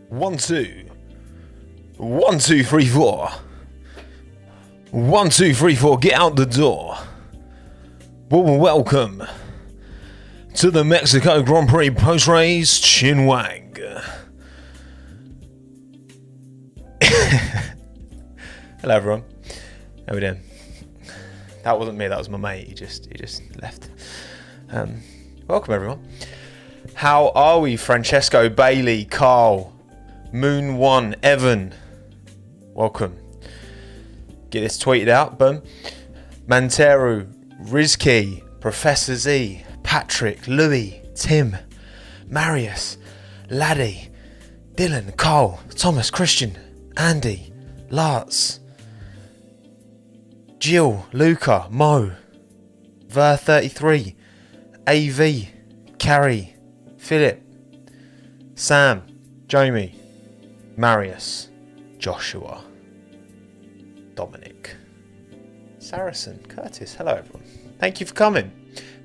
1, 2. 1, 2, 3, 4. 1, 2, 3, 4. Get out the door. Well, welcome to the Mexico Grand Prix post-race Chinwag. Hello everyone. How we doing? That wasn't me, that was my mate. He just left. Welcome everyone. How are we? Francesco, Bailey, Carl, Moon 1, Evan. Welcome. Get this tweeted out, boom. Manteru, Rizky, Professor Z, Patrick, Louis, Tim, Marius, Laddie, Dylan, Carl, Thomas, Christian, Andy, Lars, Jill, Luca, Mo, Ver33, AV, Carrie, Philip, Sam, Jamie, Marius, Joshua, Dominic, Saracen, Curtis. Hello everyone. Thank you for coming.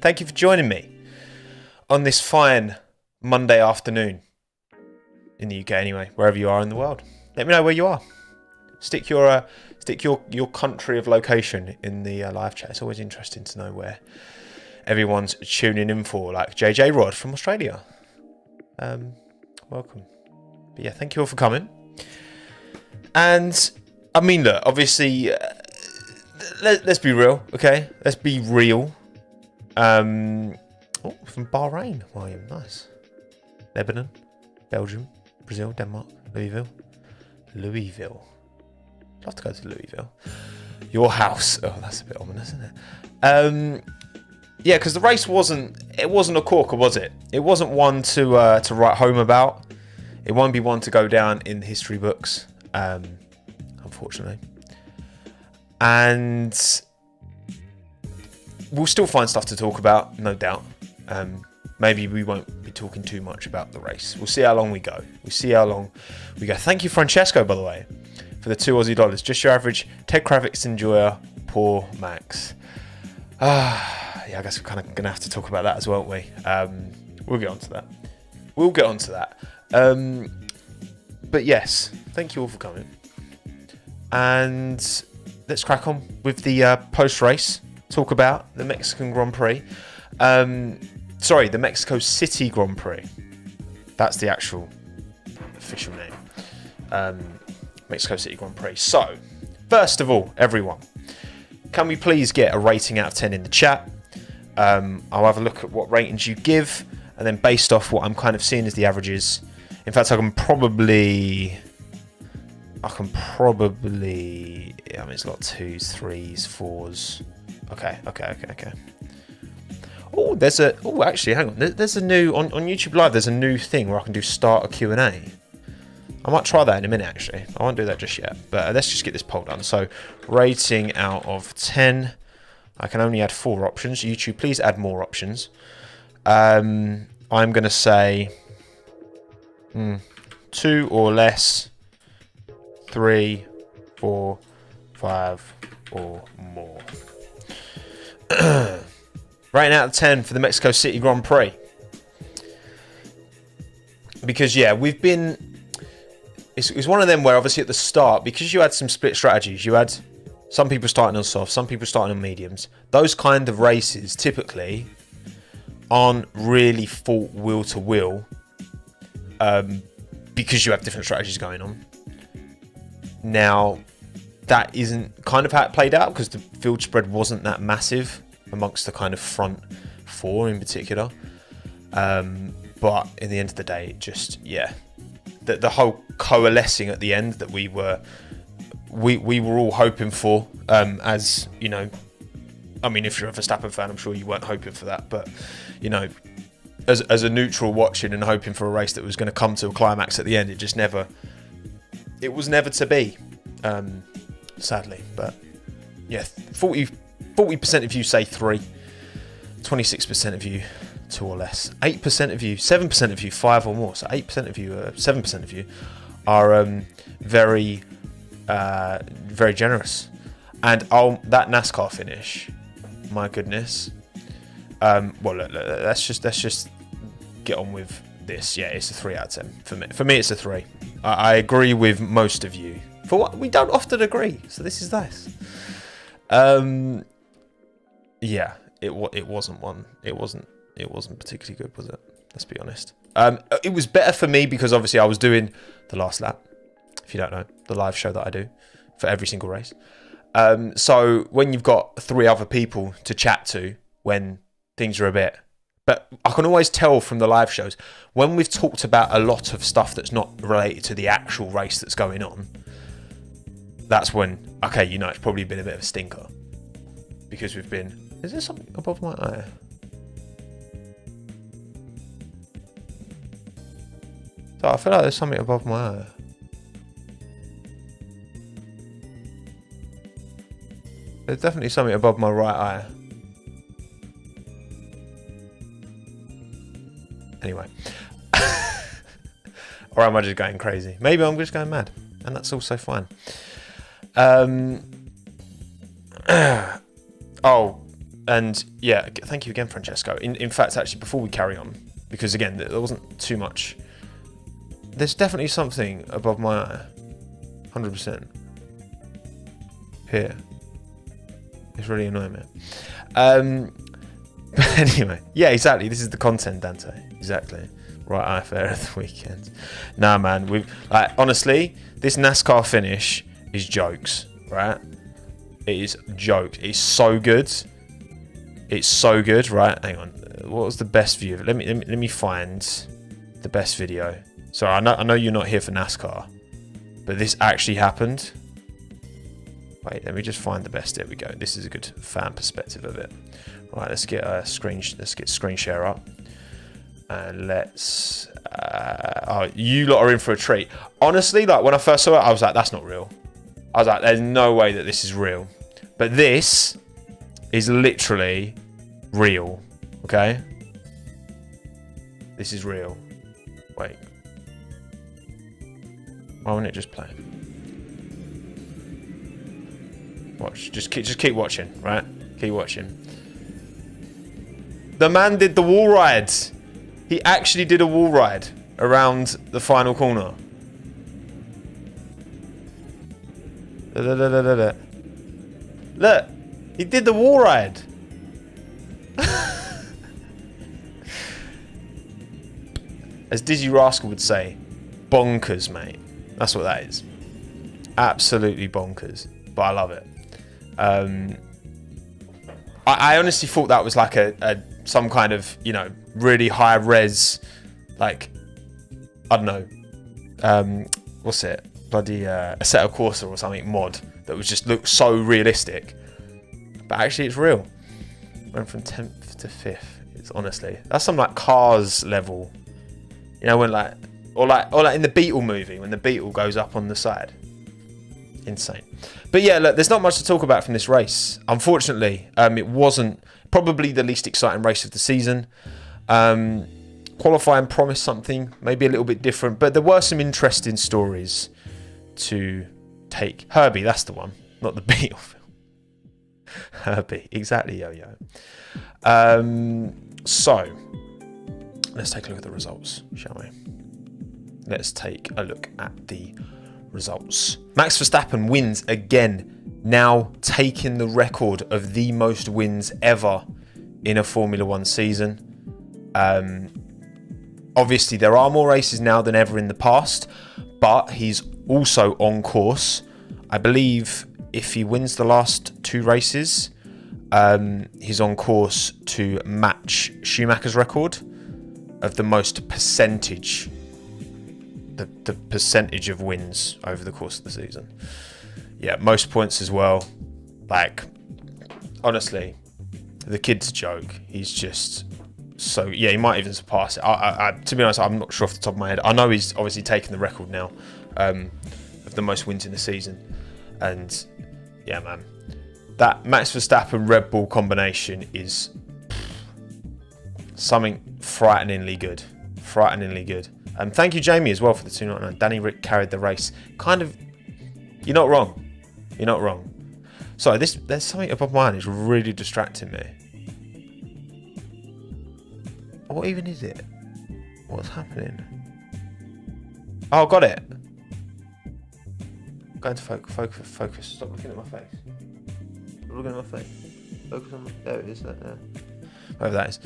Thank you for joining me on this fine Monday afternoon in the UK anyway, wherever you are in the world. Let me know where you are. Stick your country of location in the live chat. It's always interesting to know where everyone's tuning in for, like JJ Rod from Australia. Welcome. But yeah, thank you all for coming. And I mean, look, obviously, let's be real, okay? Let's be real. From Bahrain, William, nice. Lebanon, Belgium, Brazil, Denmark, Louisville. Love to go to Louisville. Your house. Oh, that's a bit ominous, isn't it? Yeah, because the race wasn't a corker, was it? It wasn't one to write home about. It won't be one to go down in the history books, unfortunately. And we'll still find stuff to talk about, no doubt. Maybe we won't be talking too much about the race. We'll see how long we go. Thank you, Francesco, by the way, for the $2 Aussie. Just your average Ted Kravitz enjoyer, poor Max. Yeah, I guess we're kind of going to have to talk about that as well, won't we? We'll get onto that. But yes, thank you all for coming. And let's crack on with the post-race. Talk about the Mexican Grand Prix. The Mexico City Grand Prix. That's the actual official name. Mexico City Grand Prix. So, first of all, everyone, can we please get a rating out of 10 in the chat? I'll have a look at what ratings you give, and then based off what I'm kind of seeing as the averages. In fact, I mean, it's got 2s, 3s, 4s. Okay. Actually, hang on. There's a new on YouTube Live. There's a new thing where I can do start a Q&A. I might try that in a minute. Actually, I won't do that just yet. But let's just get this poll done. So, rating out of 10. I can only add 4 options. YouTube, please add more options. I'm going to say 2 or less, 3, 4, 5 or more. Rating out of 10 for the Mexico City Grand Prix. Because, yeah, it's one of them where obviously at the start, because you had some split strategies, you had some people starting on soft, some people starting on mediums. Those kind of races typically aren't really fought wheel to wheel because you have different strategies going on. Now, that isn't kind of how it played out because the field spread wasn't that massive amongst the kind of front 4 in particular. But in the end of the day, it just, yeah, the whole coalescing at the end that we were all hoping for, as you know. I mean, if you're a Verstappen fan, I'm sure you weren't hoping for that, but you know, as a neutral watching and hoping for a race that was going to come to a climax at the end, it was never to be, sadly. But yeah, 40% of you say 3, 26% of you 2 or less, 8% of you, 7% of you 5 or more. So 8% of you, 7% of you are very generous. And that NASCAR finish, my goodness. Well, look, let's just get on with this. Yeah, it's a 3 out of 10 for me. For me, it's a 3. I agree with most of you. For what we don't often agree, so this is nice. Yeah, it wasn't one. It wasn't particularly good, was it? Let's be honest. It was better for me because obviously I was doing the last lap. If you don't know, the live show that I do for every single race. So when you've got 3 other people to chat to when things are a bit... But I can always tell from the live shows, when we've talked about a lot of stuff that's not related to the actual race that's going on, that's when, okay, you know, it's probably been a bit of a stinker. Because we've been... Is there something above my eye? So I feel like there's something above my eye. There's definitely something above my right eye. Anyway. Or am I just going crazy? Maybe I'm just going mad. And that's also fine. Oh, and yeah, thank you again, Francesco. In fact, actually, before we carry on, because again, there wasn't too much. There's definitely something above my eye. 100%. Here. It's really annoying me. But anyway, yeah, exactly. This is the content, Dante. Exactly. Right eye fair of the weekend. Nah, man. We've honestly, this NASCAR finish is jokes, right? It is jokes. It's so good. It's so good, right? Hang on. What was the best view? Let me find the best video. So I know you're not here for NASCAR, but this actually happened. Wait, let me just find the best. There we go. This is a good fan perspective of it. Right, let's get screen share up, and let's. Oh, you lot are in for a treat. Honestly, like when I first saw it, I was like, "That's not real." I was like, "There's no way that this is real," but this is literally real. Okay, this is real. Wait, why won't it just play? Watch. Just keep watching, right? Keep watching. The man did the wall ride. He actually did a wall ride around the final corner. Look, he did the wall ride. As Dizzy Rascal would say, bonkers, mate. That's what that is. Absolutely bonkers. But I love it. I honestly thought that was like some kind of, you know, really high res, like, I don't know, what's it, bloody Assetto Corsa or something mod that was just looked so realistic, but actually it's real. Went from 10th to 5th. It's honestly, that's some like Cars level, you know, when like or like in the Beetle movie when the Beetle goes up on the side. Insane. But yeah, look, there's not much to talk about from this race. Unfortunately, it wasn't probably the least exciting race of the season. Qualifying promised something, maybe a little bit different, but there were some interesting stories to take. Herbie, that's the one, not the Beetle film. Herbie, exactly, yo-yo. So, let's take a look at the results, shall we? Let's take a look at the results. Max Verstappen wins again, now taking the record of the most wins ever in a Formula 1 season. Obviously, there are more races now than ever in the past, but he's also on course. I believe if he wins the last 2 races, he's on course to match Schumacher's record of the most percentage. The percentage of wins over the course of the season. Yeah, most points as well. Like, honestly, the kid's a joke. He's just so... Yeah, he might even surpass it. To be honest, I'm not sure off the top of my head. I know he's obviously taken the record now of the most wins in the season. And, yeah, man. That Max Verstappen Red Bull combination is something frighteningly good. Frighteningly good. Thank you, Jamie, as well, for the 299. Danny Rick carried the race. Kind of... You're not wrong. You're not wrong. Sorry, there's something above my eye that's really distracting me. What even is it? What's happening? Oh, got it. Go into focus. Stop looking at my face. Stop looking at my face. Focus on there it is. There. Whatever that is.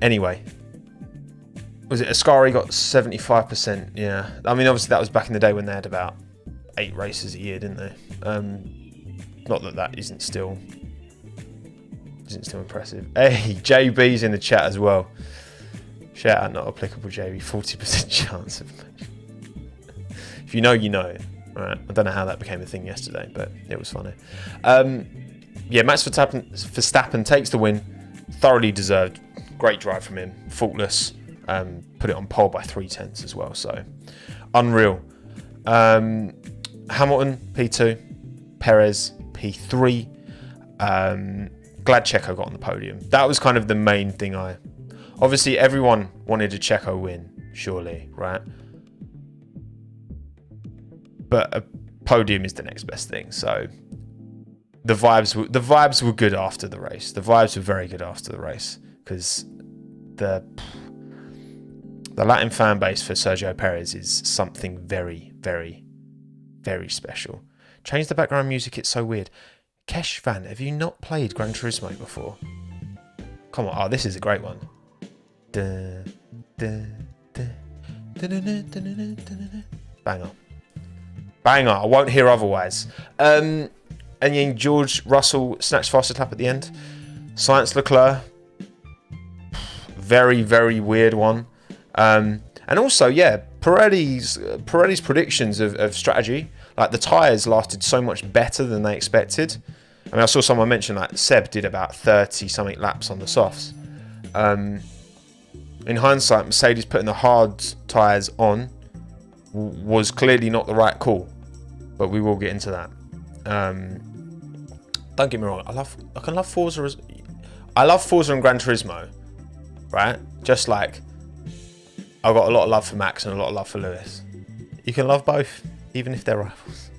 Anyway. Was it Ascari got 75%? Yeah. I mean, obviously that was back in the day when they had about 8 races a year, didn't they? Not that isn't still impressive. Hey, JB's in the chat as well. Shout out, not applicable, JB. 40% chance of. If you know, you know. Right. I don't know how that became a thing yesterday, but it was funny. Yeah, Max Verstappen takes the win. Thoroughly deserved. Great drive from him. Faultless. Put it on pole by 3/10 as well. So unreal. Hamilton P2, Perez P3. Glad Checo got on the podium. That was kind of the main thing. Obviously everyone wanted a Checo win, surely, right? But a podium is the next best thing. So the vibes were good after the race. The vibes were very good after the race because the Latin fan base for Sergio Perez is something very, very, very special. Change the background music, it's so weird. Kesh Van, have you not played Gran Turismo before? Come on, oh, this is a great one. Banger. Banger, I won't hear otherwise. And then George Russell snatched fastest lap at the end. Sainz Leclerc. Very, very weird one. And also, yeah, Pirelli's predictions of strategy, like the tyres lasted so much better than they expected. I mean, I saw someone mention like Seb did about 30 something laps on the softs. In hindsight, Mercedes putting the hard tyres on was clearly not the right call, but we will get into that. Don't get me wrong, I can love Forza. I love Forza and Gran Turismo, right? Just like I've got a lot of love for Max and a lot of love for Lewis. You can love both, even if they're rivals.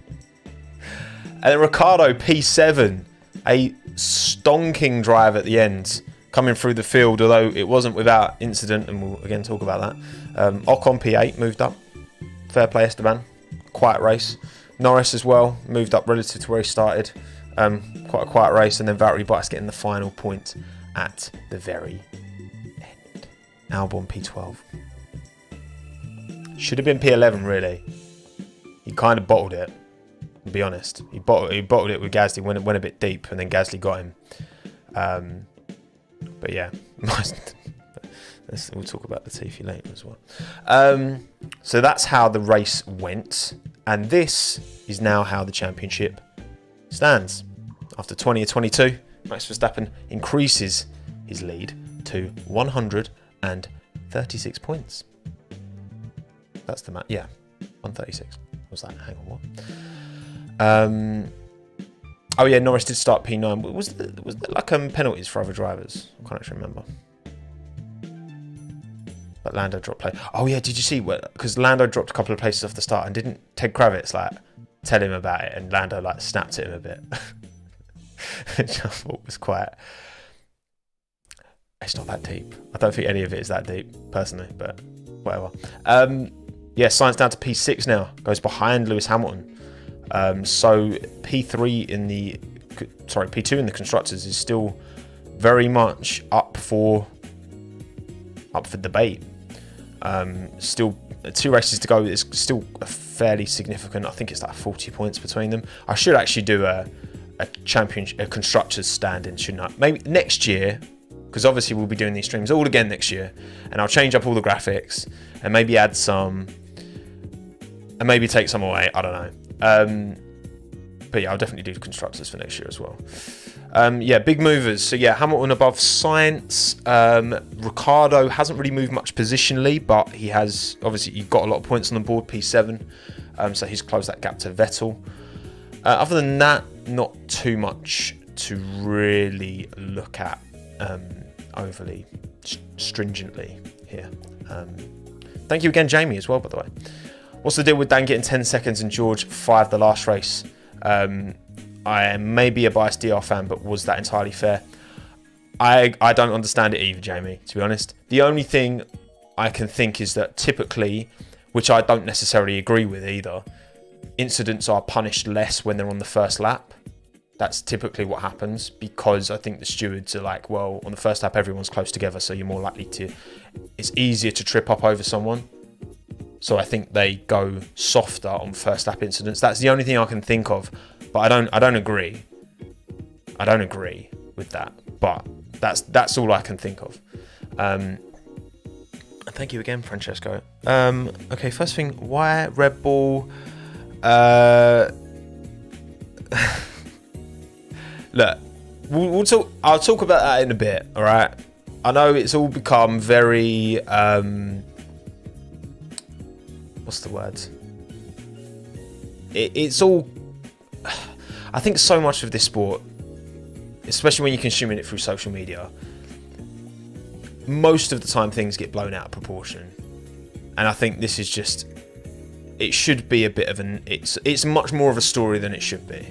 And then Ricciardo P7, a stonking drive at the end, coming through the field, although it wasn't without incident, and we'll again talk about that. Ocon P8 moved up. Fair play, Esteban. Quiet race. Norris as well moved up relative to where he started. Quite a quiet race, and then Valtteri Bottas getting the final point at the very end. Albon P12. Should have been P11 really. He kind of bottled it, to be honest. He bottled it with Gasly, went a bit deep, and then Gasly got him. But yeah, we'll talk about Latifi later as well. So that's how the race went, and this is now how the championship stands. After 20 or 22, Max Verstappen increases his lead to 136 points. That's the yeah, 136. What was that? Hang on, what? Oh yeah, Norris did start P9. Was there like penalties for other drivers? I can't actually remember. But Lando dropped play. Oh yeah, did you see? Because Lando dropped a couple of places off the start, and didn't Ted Kravitz like tell him about it, and Lando like snapped at him a bit. Which I thought was quite. It's not that deep. I don't think any of it is that deep, personally, but whatever. Yeah, Sainz down to P6 now. Goes behind Lewis Hamilton. So P2 in the constructors is still very much up for debate. Still 2 races to go. It's still a fairly significant. I think it's like 40 points between them. I should actually do a constructors stand-in, shouldn't I? Maybe next year, because obviously we'll be doing these streams all again next year, and I'll change up all the graphics and maybe add some, and maybe take some away. I don't know. But yeah, I'll definitely do the constructors for next year as well. Yeah, big movers. So yeah, Hamilton above Sainz. Ricciardo hasn't really moved much positionally, but he has obviously got a lot of points on the board, P7. So he's closed that gap to Vettel. Other than that, not too much to really look at overly stringently here. Thank you again, Jamie, as well, by the way. What's the deal with Dan getting 10 seconds and George 5 the last race? I am maybe a biased DR fan, but was that entirely fair? I don't understand it either, Jamie, to be honest. The only thing I can think is that typically which I don't necessarily agree with either. Incidents are punished less when they're on the first lap. That's typically what happens, because I think the stewards are like, well, on the first lap, everyone's close together, so you're more likely to... It's easier to trip up over someone. So I think they go softer on first lap incidents. That's the only thing I can think of, but I don't agree. I don't agree with that, but that's all I can think of. Thank you again, Francesco. Okay, first thing, why Red Bull? Look, we'll talk. I'll talk about that in a bit. All right. I know it's all become very. What's the word? It's all. I think so much of this sport, especially when you're consuming it through social media, most of the time things get blown out of proportion, and I think this is just. It should be a bit of an. It's much more of a story than it should be.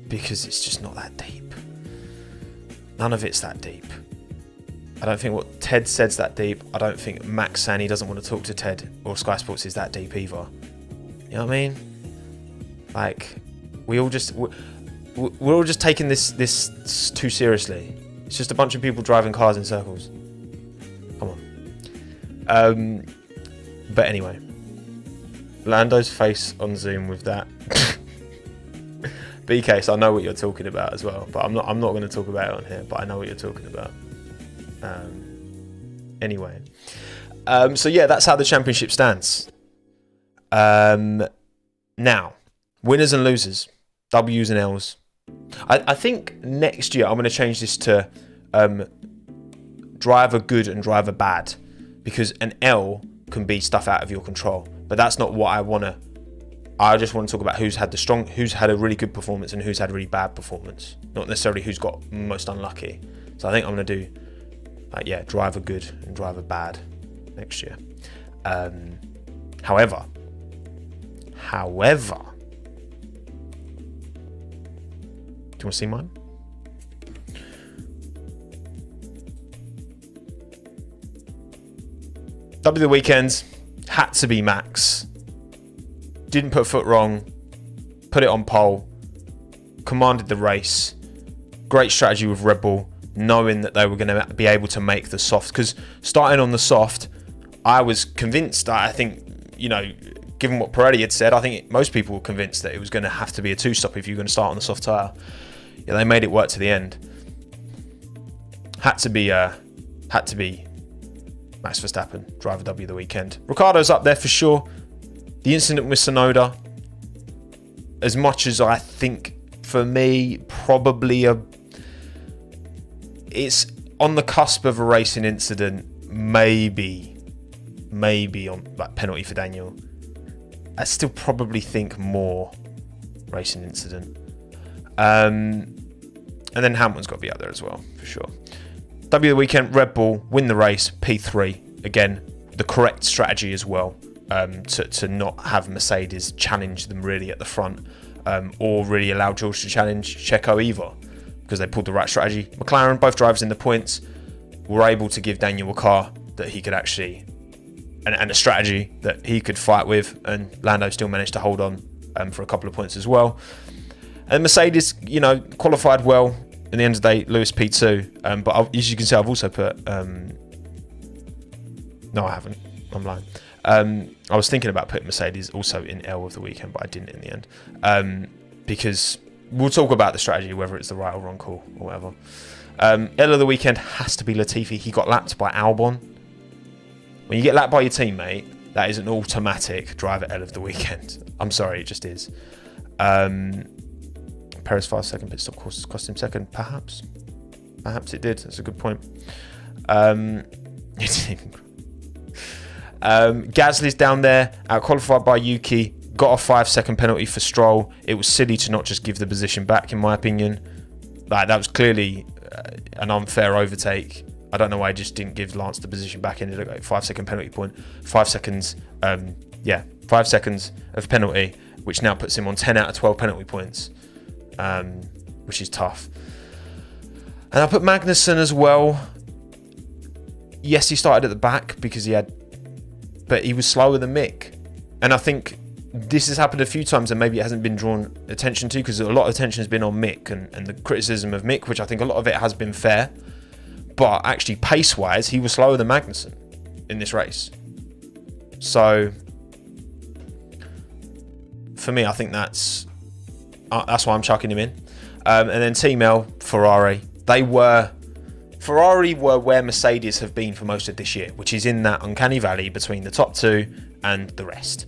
Because it's just not that deep. None of it's that deep. I don't think what Ted said's that deep. I don't think Max saying he doesn't want to talk to Ted or Sky Sports is that deep either. You know what I mean? Like, we're all just taking this too seriously. It's just a bunch of people driving cars in circles. Come on. But anyway, Lando's face on Zoom with that. BK, so I know what you're talking about as well, but I'm not going to talk about it on here, but I know what you're talking about. Anyway, so yeah, that's how the championship stands. Now, winners and losers, W's and L's. I think next year I'm going to change this to driver good and driver bad, because an L can be stuff out of your control, but that's not what I want to. I just want to talk about who's had a really good performance and who's had a really bad performance, not necessarily who's got most unlucky. So I think I'm going to do, driver good and driver bad next year. However, do you want to see mine? W of the weekend had to be Max. Didn't put foot wrong, put it on pole, commanded the race. Great strategy with Red Bull, knowing that they were going to be able to make the soft. Because starting on the soft, I was convinced, I think, given what Pirelli had said, I think most people were convinced that it was going to have to be a two-stop if you're going to start on the soft tyre. Yeah, they made it work to the end. Had to be Max Verstappen, driver W of the weekend. Ricciardo's up there for sure. The incident with Tsunoda, as much as I think, for me, probably it's on the cusp of a racing incident, maybe on penalty for Daniel. I still probably think more racing incident. And then Hamilton's got to be out there as well, for sure. W of the weekend, Red Bull, win the race, P3. Again, the correct strategy as well. To not have Mercedes challenge them really at the front, or really allow George to challenge Checo either, because they pulled the right strategy. McLaren, both drivers in the points, were able to give Daniel a car that he could actually, and a strategy that he could fight with, and Lando still managed to hold on for a couple of points as well. And Mercedes, qualified well. In the end of the day, Lewis P2, but as you can see, I've also put. No, I haven't. I'm lying. I was thinking about putting Mercedes also in L of the weekend, but I didn't in the end. Because we'll talk about the strategy, whether it's the right or wrong call or whatever. L of the weekend has to be Latifi. He got lapped by Albon. When you get lapped by your teammate, that is an automatic driver L of the weekend. I'm sorry, it just is. Perez 5-second pit stop cost him second, perhaps. Perhaps it did. That's a good point. It didn't even. Gasly's down there, out qualified by Yuki, got a 5-second penalty for Stroll. It was silly to not just give the position back, in my opinion. That was clearly an unfair overtake. I don't know why I just didn't give Lance the position back. Ended up like 5-second penalty point, 5 seconds. 5 seconds of penalty, which now puts him on 10 out of 12 penalty points, which is tough. And I put Magnussen as well. Yes, he started at the back because he had but he was slower than Mick. And I think this has happened a few times and maybe it hasn't been drawn attention to because a lot of attention has been on Mick and the criticism of Mick, which I think a lot of it has been fair. But actually, pace-wise, he was slower than Magnussen in this race. So, for me, I think that's why I'm chucking him in. And then Team L, Ferrari. Ferrari were where Mercedes have been for most of this year, which is in that uncanny valley between the top two and the rest.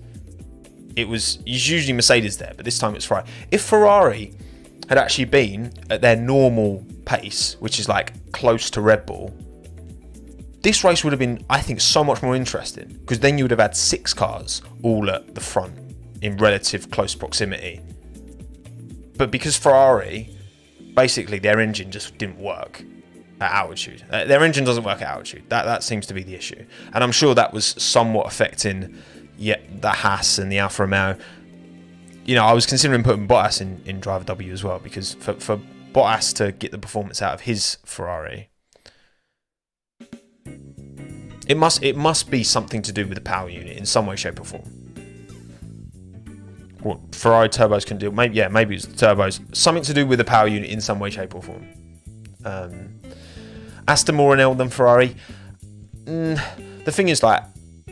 It's usually Mercedes there, but this time it's Ferrari. If Ferrari had actually been at their normal pace, which is like close to Red Bull, this race would have been, I think, so much more interesting because then you would have had 6 cars all at the front in relative close proximity. But because Ferrari, basically their engine just didn't work at altitude. Their engine doesn't work at altitude. That seems to be the issue. And I'm sure that was somewhat affecting the Haas and the Alfa Romeo. You know, I was considering putting Bottas in Driver W as well because for Bottas to get the performance out of his Ferrari, it must be something to do with the power unit in some way, shape or form. What Ferrari turbos can do, maybe it's the turbos. Something to do with the power unit in some way, shape or form. Aston more an L than Ferrari. The thing is, like,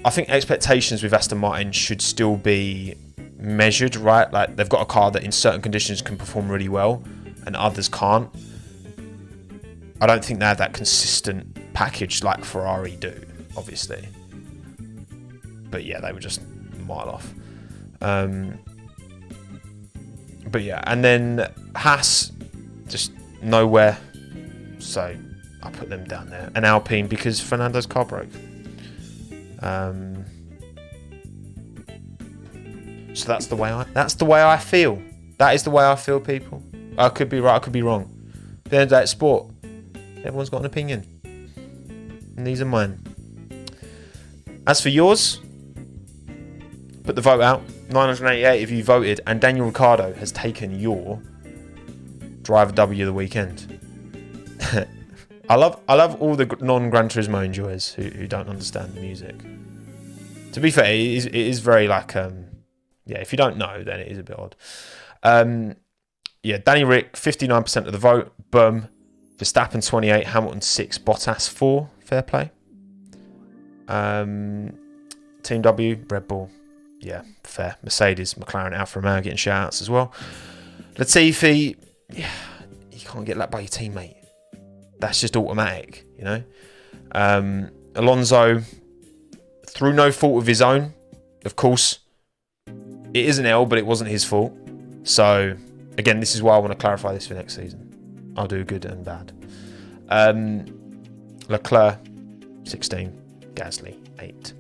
I think expectations with Aston Martin should still be measured, right? Like, they've got a car that in certain conditions can perform really well and others can't. I don't think they have that consistent package like Ferrari do, obviously. But yeah, they were just a mile off. But yeah, and then Haas, just nowhere. So I put them down there. And Alpine because Fernando's car broke. So that's the way I feel. That is the way I feel, people. I could be right, I could be wrong. At the end of that sport, everyone's got an opinion. And these are mine. As for yours, put the vote out. 988 if you voted, and Daniel Ricciardo has taken your Driver W of the weekend. I love all the non-Gran Turismo enjoyers who don't understand the music. To be fair, it is very like if you don't know, then it is a bit odd. Danny Rick 59% of the vote. Boom. Verstappen 28, Hamilton 6, Bottas 4. Fair play. Team W, Red Bull. Yeah, fair. Mercedes, McLaren, Alfa Romeo getting shout-outs as well. Latifi, you can't get that by your teammate. That's just automatic, you know. Alonso, through no fault of his own, of course. It is an L, but it wasn't his fault. So, again, this is why I want to clarify this for next season. I'll do good and bad. Leclerc, 16. Gasly, 8.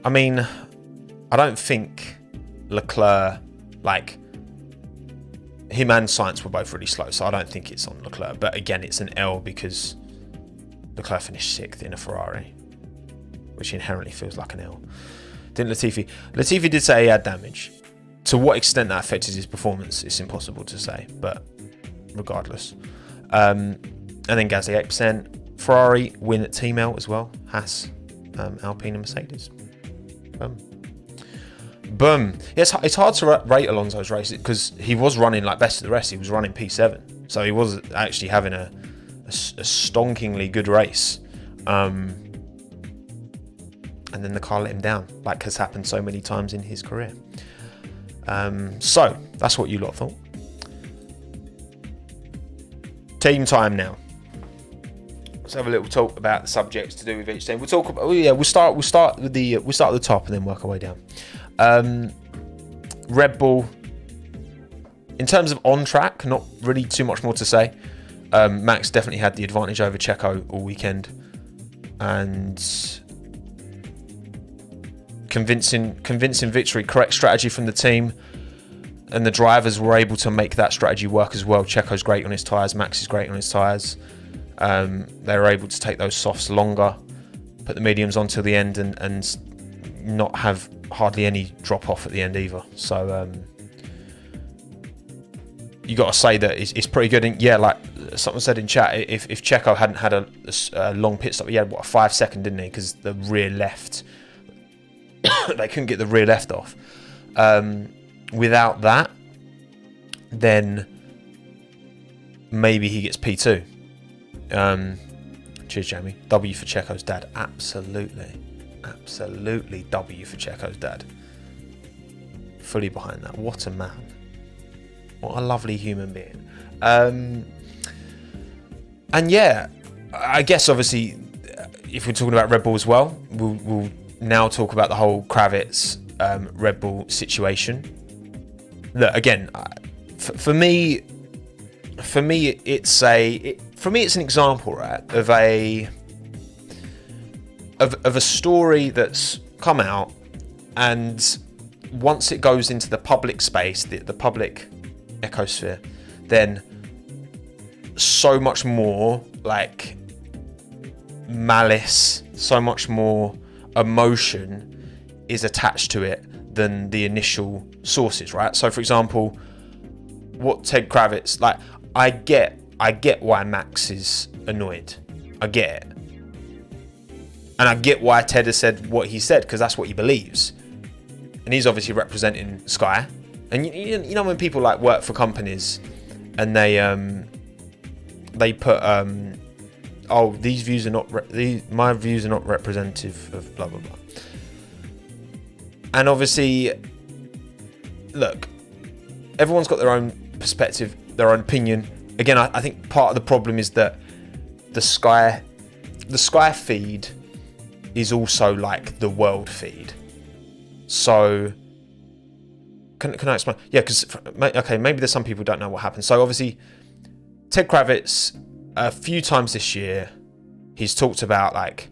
I mean, I don't think Leclerc, like, him and Sainz were both really slow, so I don't think it's on Leclerc. But again, it's an L because Leclerc finished 6th in a Ferrari, which inherently feels like an L. Didn't Latifi? Latifi did say he had damage. To what extent that affected his performance, it's impossible to say, but regardless. And then Gasly, 8%. Ferrari win at Team L as well. Haas, Alpine and Mercedes. Boom. Yeah, it's hard to rate Alonso's race because he was running like best of the rest. He was running P7. So he was actually having a stonkingly good race. And then the car let him down, like has happened so many times in his career. So that's what you lot thought. Team time now. Let's have a little talk about the subjects to do with each team. We'll talk about. We'll start at the top and then work our way down. Red Bull. In terms of on track, not really too much more to say. Max definitely had the advantage over Checo all weekend, and convincing victory. Correct strategy from the team, and the drivers were able to make that strategy work as well. Checo's great on his tyres. Max is great on his tyres. They were able to take those softs longer, put the mediums on till the end, and not have hardly any drop off at the end either. So you got to say that it's pretty good. And yeah, like someone said in chat, if Checo hadn't had a long pit stop, he had, what, a 5 second, didn't he? Because the rear left, they couldn't get the rear left off. Without that, then maybe he gets P2. Cheers, Jamie. W for Checo's dad. Absolutely W for Checo's dad. Fully behind that. What a man. What a lovely human being. And yeah, I guess obviously, if we're talking about Red Bull as well, we'll now talk about the whole Kravitz Red Bull situation. Look, again, for me, it's an example, right, of a story that's come out, and once it goes into the public space, the public ecosphere, then so much more like malice, so much more emotion is attached to it than the initial sources, right? So for example, what Ted Kravitz, like, I get why Max is annoyed. I get it. And I get why Ted has said what he said, because that's what he believes. And he's obviously representing Sky. And you know when people like work for companies and they put oh, these views are not my views are not representative of blah blah blah. And obviously, look, everyone's got their own perspective, their own opinion. Again, I think part of the problem is that the Sky feed is also like the world feed. So can I explain? Yeah, because okay, maybe there's some people who don't know what happened. So obviously, Ted Kravitz, a few times this year, he's talked about like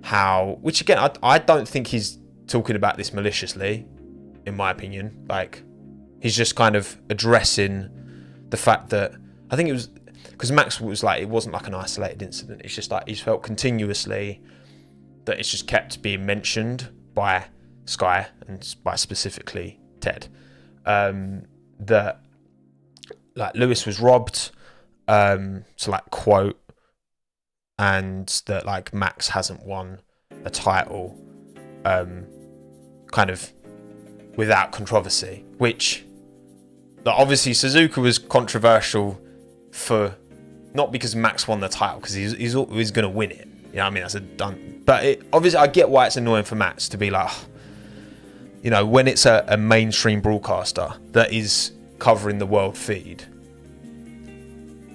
how, which again, I don't think he's talking about this maliciously, in my opinion. Like, he's just kind of addressing the fact that, I think it was because Max was like, it wasn't like an isolated incident. It's just like he's felt continuously that it's just kept being mentioned by Sky and by specifically Ted, that like Lewis was robbed, to like quote, and that like Max hasn't won a title kind of without controversy, which like, obviously Suzuka was controversial for, not because Max won the title, because he's going to win it, you know what I mean, that's a done, but obviously I get why it's annoying for Max to be like, you know, when it's a mainstream broadcaster that is covering the world feed.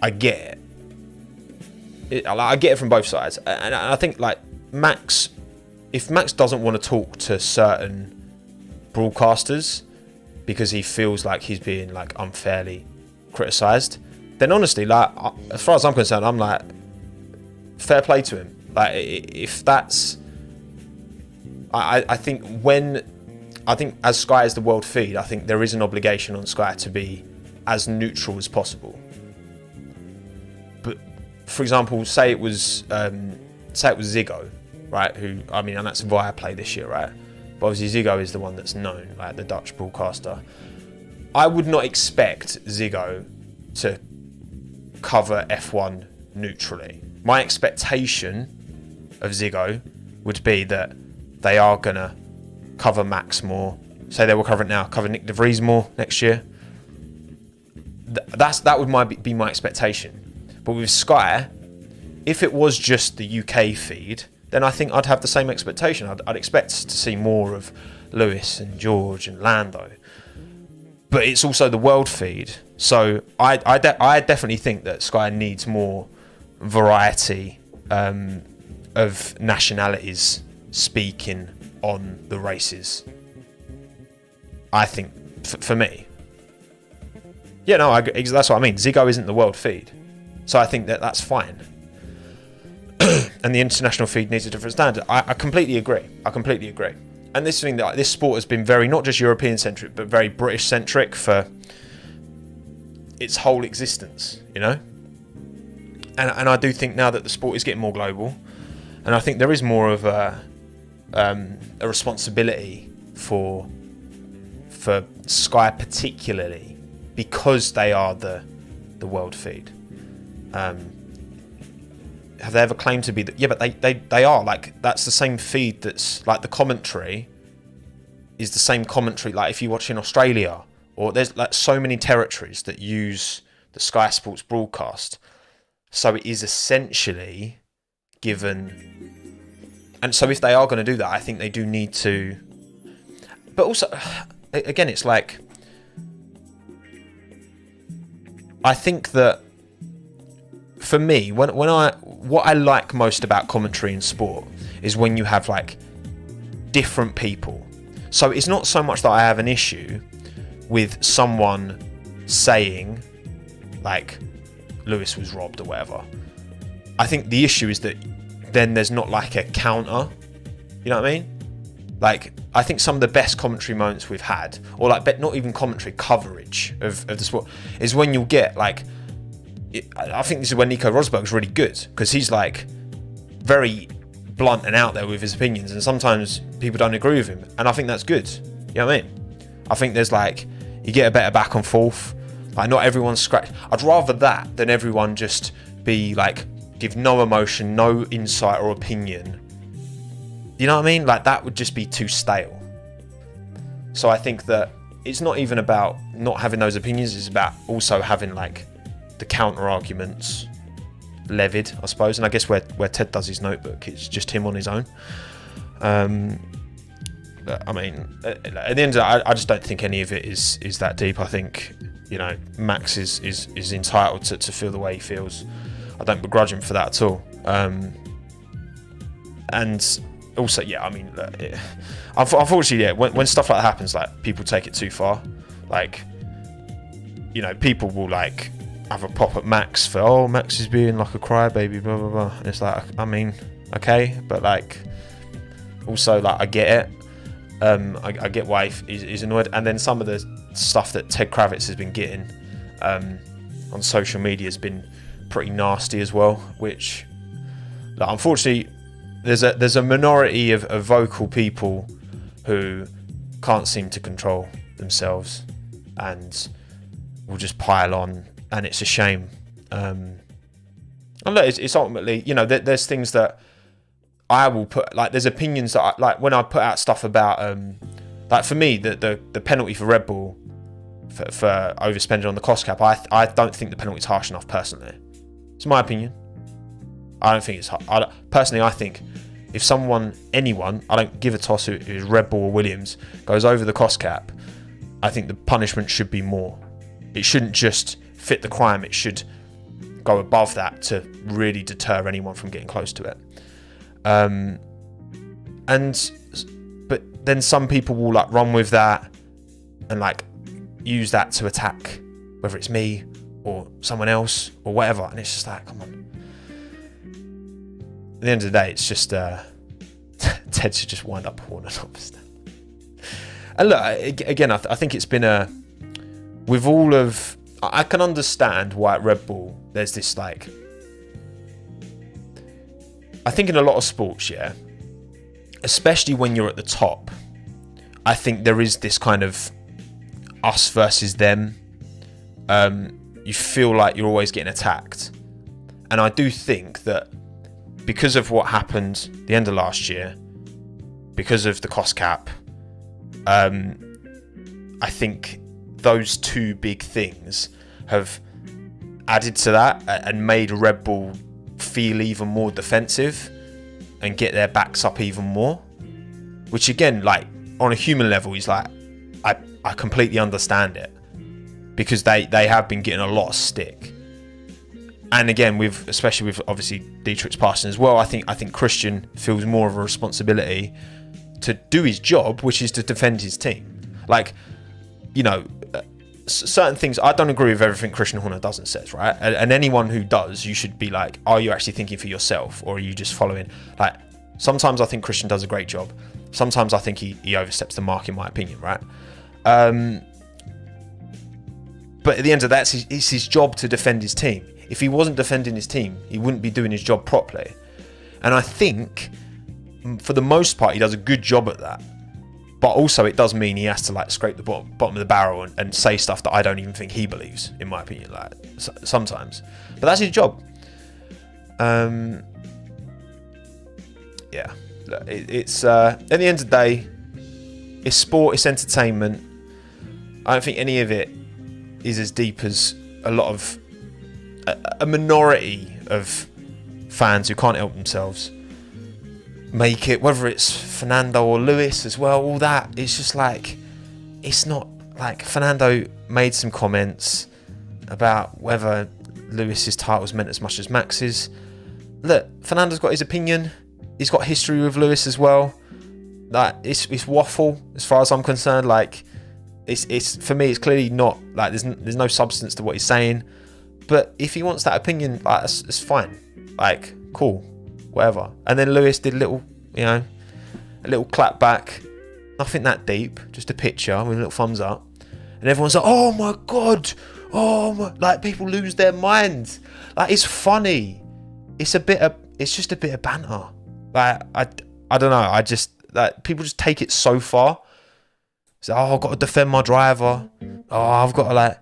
I get it. I get it from both sides. And I think, like, Max, if Max doesn't want to talk to certain broadcasters because he feels like he's being, like, unfairly criticised, then honestly, like, as far as I'm concerned, I'm like, fair play to him. Like, if that's... I think as Sky is the world feed, I think there is an obligation on Sky to be as neutral as possible. But for example, say it was Ziggo, right? Who, I mean, and that's Viaplay this year, right? But obviously Ziggo is the one that's known, like the Dutch broadcaster. I would not expect Ziggo to cover F1 neutrally. My expectation of Ziggo would be that they are gonna cover Max more. Say they will cover it now, cover Nick De Vries more next year. That would be my expectation. But with Sky, if it was just the UK feed, then I think I'd have the same expectation. I'd expect to see more of Lewis and George and Lando. But it's also the world feed. So I definitely think that Sky needs more variety of nationalities speaking on the races. I think, for me. Yeah, no, that's what I mean. Ziggo isn't the world feed. So I think that's fine. And the international feed needs a different standard. I completely agree. And this thing, that this sport has been very, not just European centric, but very British centric for its whole existence, you know? And I do think now that the sport is getting more global, and I think there is more of a responsibility for Sky particularly, because they are the world feed. Have they ever claimed to be that? Yeah, but they are, like, that's the same feed that's, like, the commentary is the same commentary, like, if you watch in Australia, or there's, like, so many territories that use the Sky Sports broadcast. So it is essentially given... And so if they are going to do that, I think they do need to... But also, again, it's like... I think that for me, what I like most about commentary in sport is when you have, like, different people. So it's not so much that I have an issue with someone saying, like, Lewis was robbed or whatever. I think the issue is that then there's not, like, a counter. You know what I mean? Like, I think some of the best commentary moments we've had, or, like, not even commentary, coverage of the sport, is when you'll get, like, I think this is when Nico Rosberg's really good, because he's, like, very blunt and out there with his opinions, and sometimes people don't agree with him, and I think that's good. You know what I mean? I think there's, like, you get a better back and forth. Like, not everyone's scratched. I'd rather that than everyone just be, like, give no emotion, no insight or opinion. You know what I mean? Like, that would just be too stale. So I think that it's not even about not having those opinions, it's about also having, like, the counter arguments levied, I suppose. And I guess where Ted does his notebook, it's just him on his own. I mean, at the end of that, I just don't think any of it is that deep. I think, you know, Max is entitled to feel the way he feels. I don't begrudge him for that at all. And also, yeah, I mean, unfortunately, yeah, when stuff like that happens, like, people take it too far. Like, you know, people will, like, have a pop at Max for, oh, Max is being like a crybaby, blah blah blah. And it's like, I mean, okay, but, like, also, like, I get it. I get why he's annoyed. And then some of the stuff that Ted Kravitz has been getting on social media has been pretty nasty as well, which, like, unfortunately, there's a minority of vocal people who can't seem to control themselves and will just pile on, and it's a shame. And look, it's ultimately, you know, there's things that I will put, like, there's opinions that I, like, when I put out stuff about, like, for me, the penalty for Red Bull for overspending on the cost cap, I don't think the penalty's harsh enough, personally. It's my opinion. I don't think it's hard. Personally, I think if anyone, I don't give a toss who is Red Bull or Williams, goes over the cost cap, I think the punishment should be more. It shouldn't just fit the crime. It should go above that to really deter anyone from getting close to it. But then some people will, like, run with that and, like, use that to attack, whether it's me or someone else or whatever, and it's just like, come on. At the end of the day, it's just Ted should just wind up a horn and understand. And look, again, I think it's been with all of, I can understand why at Red Bull there's this, like, I think in a lot of sports, yeah, especially when you're at the top, I think there is this kind of us versus them. You feel like you're always getting attacked. And I do think that because of what happened the end of last year, because of the cost cap, I think those two big things have added to that and made Red Bull feel even more defensive and get their backs up even more. Which, again, like, on a human level, is like, I completely understand it, because they have been getting a lot of stick. And again, especially with obviously Dietrich's passing as well, I think Christian feels more of a responsibility to do his job, which is to defend his team. Like, you know, certain things, I don't agree with everything Christian Horner does and says, right? And anyone who does, you should be like, are you actually thinking for yourself, or are you just following? Like, sometimes I think Christian does a great job. Sometimes I think he oversteps the mark, in my opinion, right? But at the end of that, it's his job to defend his team. If he wasn't defending his team, he wouldn't be doing his job properly. And I think, for the most part, he does a good job at that. But also it does mean he has to like scrape the bottom of the barrel and say stuff that I don't even think he believes, in my opinion, like sometimes. But that's his job. Yeah, it's at the end of the day, it's sport, it's entertainment. I don't think any of it is as deep as a lot of a minority of fans who can't help themselves make it, whether it's Fernando or Lewis as well, all that. It's just like, it's not like Fernando made some comments about whether Lewis's title's meant as much as Max's. Look, Fernando's got his opinion. He's got history with Lewis as well. Like, it's waffle as far as I'm concerned. Like, it's for me, it's clearly not like there's no substance to what he's saying. But if he wants that opinion, like, it's fine. Like, cool, whatever. And then Lewis did a little clap back. Nothing that deep, just a picture with a little thumbs up. And everyone's like, oh my God. Oh my, like, people lose their minds. Like, it's funny. It's just a bit of banter. Like, I don't know. I just, like, people just take it so far. So, oh, I've got to defend my driver. Oh, I've got to, like,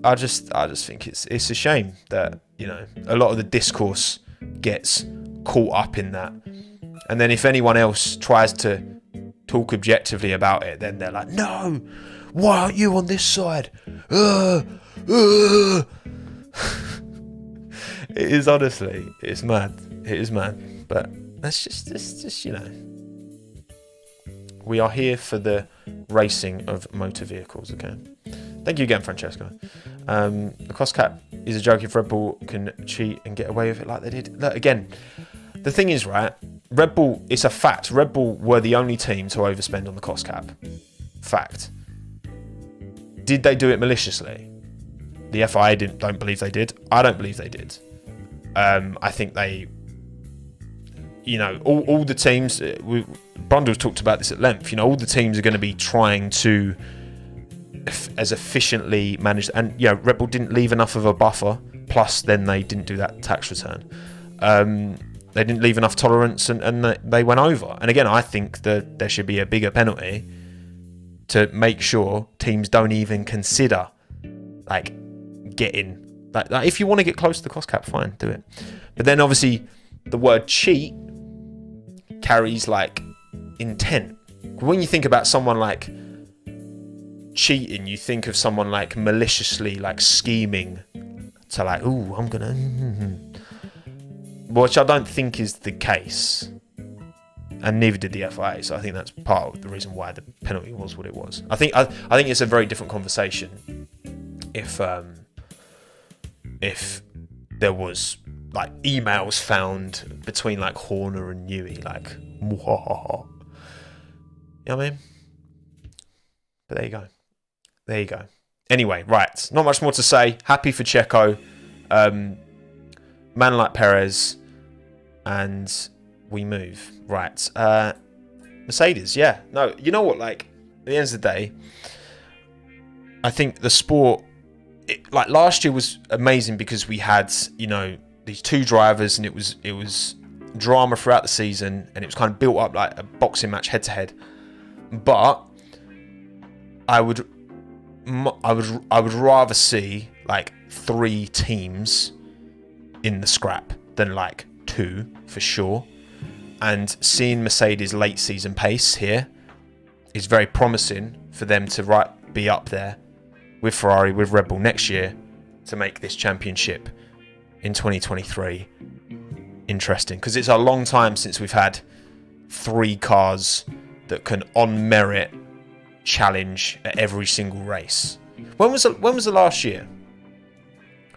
I just think it's a shame that, you know, a lot of the discourse gets caught up in that. And then if anyone else tries to talk objectively about it, then they're like, no, why aren't you on this side? It is, honestly, it's mad. It is mad. But that's just, you know, we are here for the racing of motor vehicles, okay? Thank you again, Francesco. The cost cap is a joke if Red Bull can cheat and get away with it like they did. Look, again, the thing is, right, Red Bull, it's a fact. Red Bull were the only team to overspend on the cost cap. Fact. Did they do it maliciously? The FIA don't believe they did. I don't believe they did. I think they, you know, all the teams, Brundle's talked about this at length, you know, all the teams are going to be trying to as efficiently manage, and yeah, Red Bull didn't leave enough of a buffer, plus then they didn't do that tax return. They didn't leave enough tolerance, and they went over. And again, I think that there should be a bigger penalty to make sure teams don't even consider like getting like if you want to get close to the cost cap, fine, do it. But then obviously the word cheat carries like intent. When you think about someone like cheating, you think of someone like maliciously like scheming to like, ooh, I'm gonna, which I don't think is the case, and neither did the FIA. So I think that's part of the reason why the penalty was what it was. I think it's a very different conversation if there was like emails found between like Horner and Newey, like, you know what I mean? But there you go. Anyway, right, not much more to say. Happy for Checo, man like Perez, and we move. Right, Mercedes, yeah. No, you know what, like, at the end of the day, I think the sport, like last year was amazing because we had, you know, these two drivers, and it was drama throughout the season, and it was kind of built up like a boxing match head to head. But I would rather see like 3 teams in the scrap than like 2 for sure. And seeing Mercedes' late season pace here is very promising for them to be up there with Ferrari, with Red Bull next year to make this championship in 2023 interesting. Because it's a long time since we've had 3 cars that can on merit challenge at every single race. When was the last year?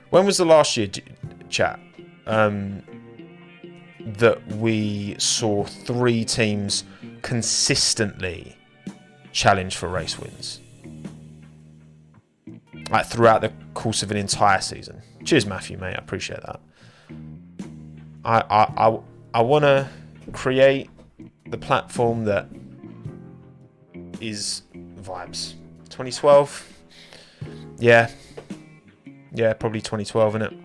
When was the last year, chat? That we saw 3 teams consistently challenge for race wins, like throughout the course of an entire season. Cheers, Matthew, mate. I appreciate that. I want to create the platform that is vibes. 2012. Yeah, probably 2012, innit?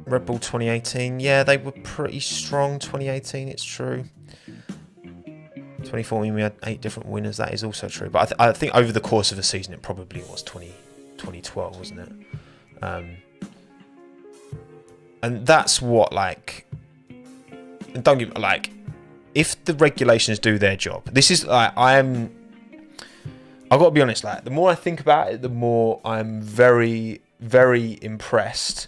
Red Bull 2018. Yeah, they were pretty strong 2018. It's true. 2014 we had 8 different winners. That is also true. But I think over the course of the season, it probably was 2012, wasn't it? And that's what, like, don't give, like, if the regulations do their job, this is like, I've got to be honest, like, the more I think about it, the more I'm very, very impressed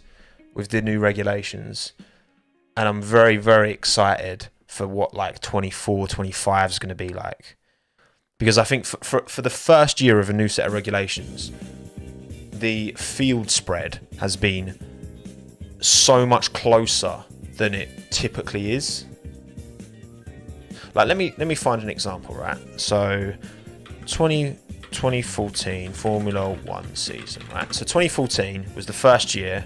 with the new regulations, and I'm very, very excited for what like 24, 25 is going to be like, because I think for the first year of a new set of regulations, the field spread has been so much closer than it typically is. Like, let me find an example, right? So 2014 Formula 1 season, right? So 2014 was the first year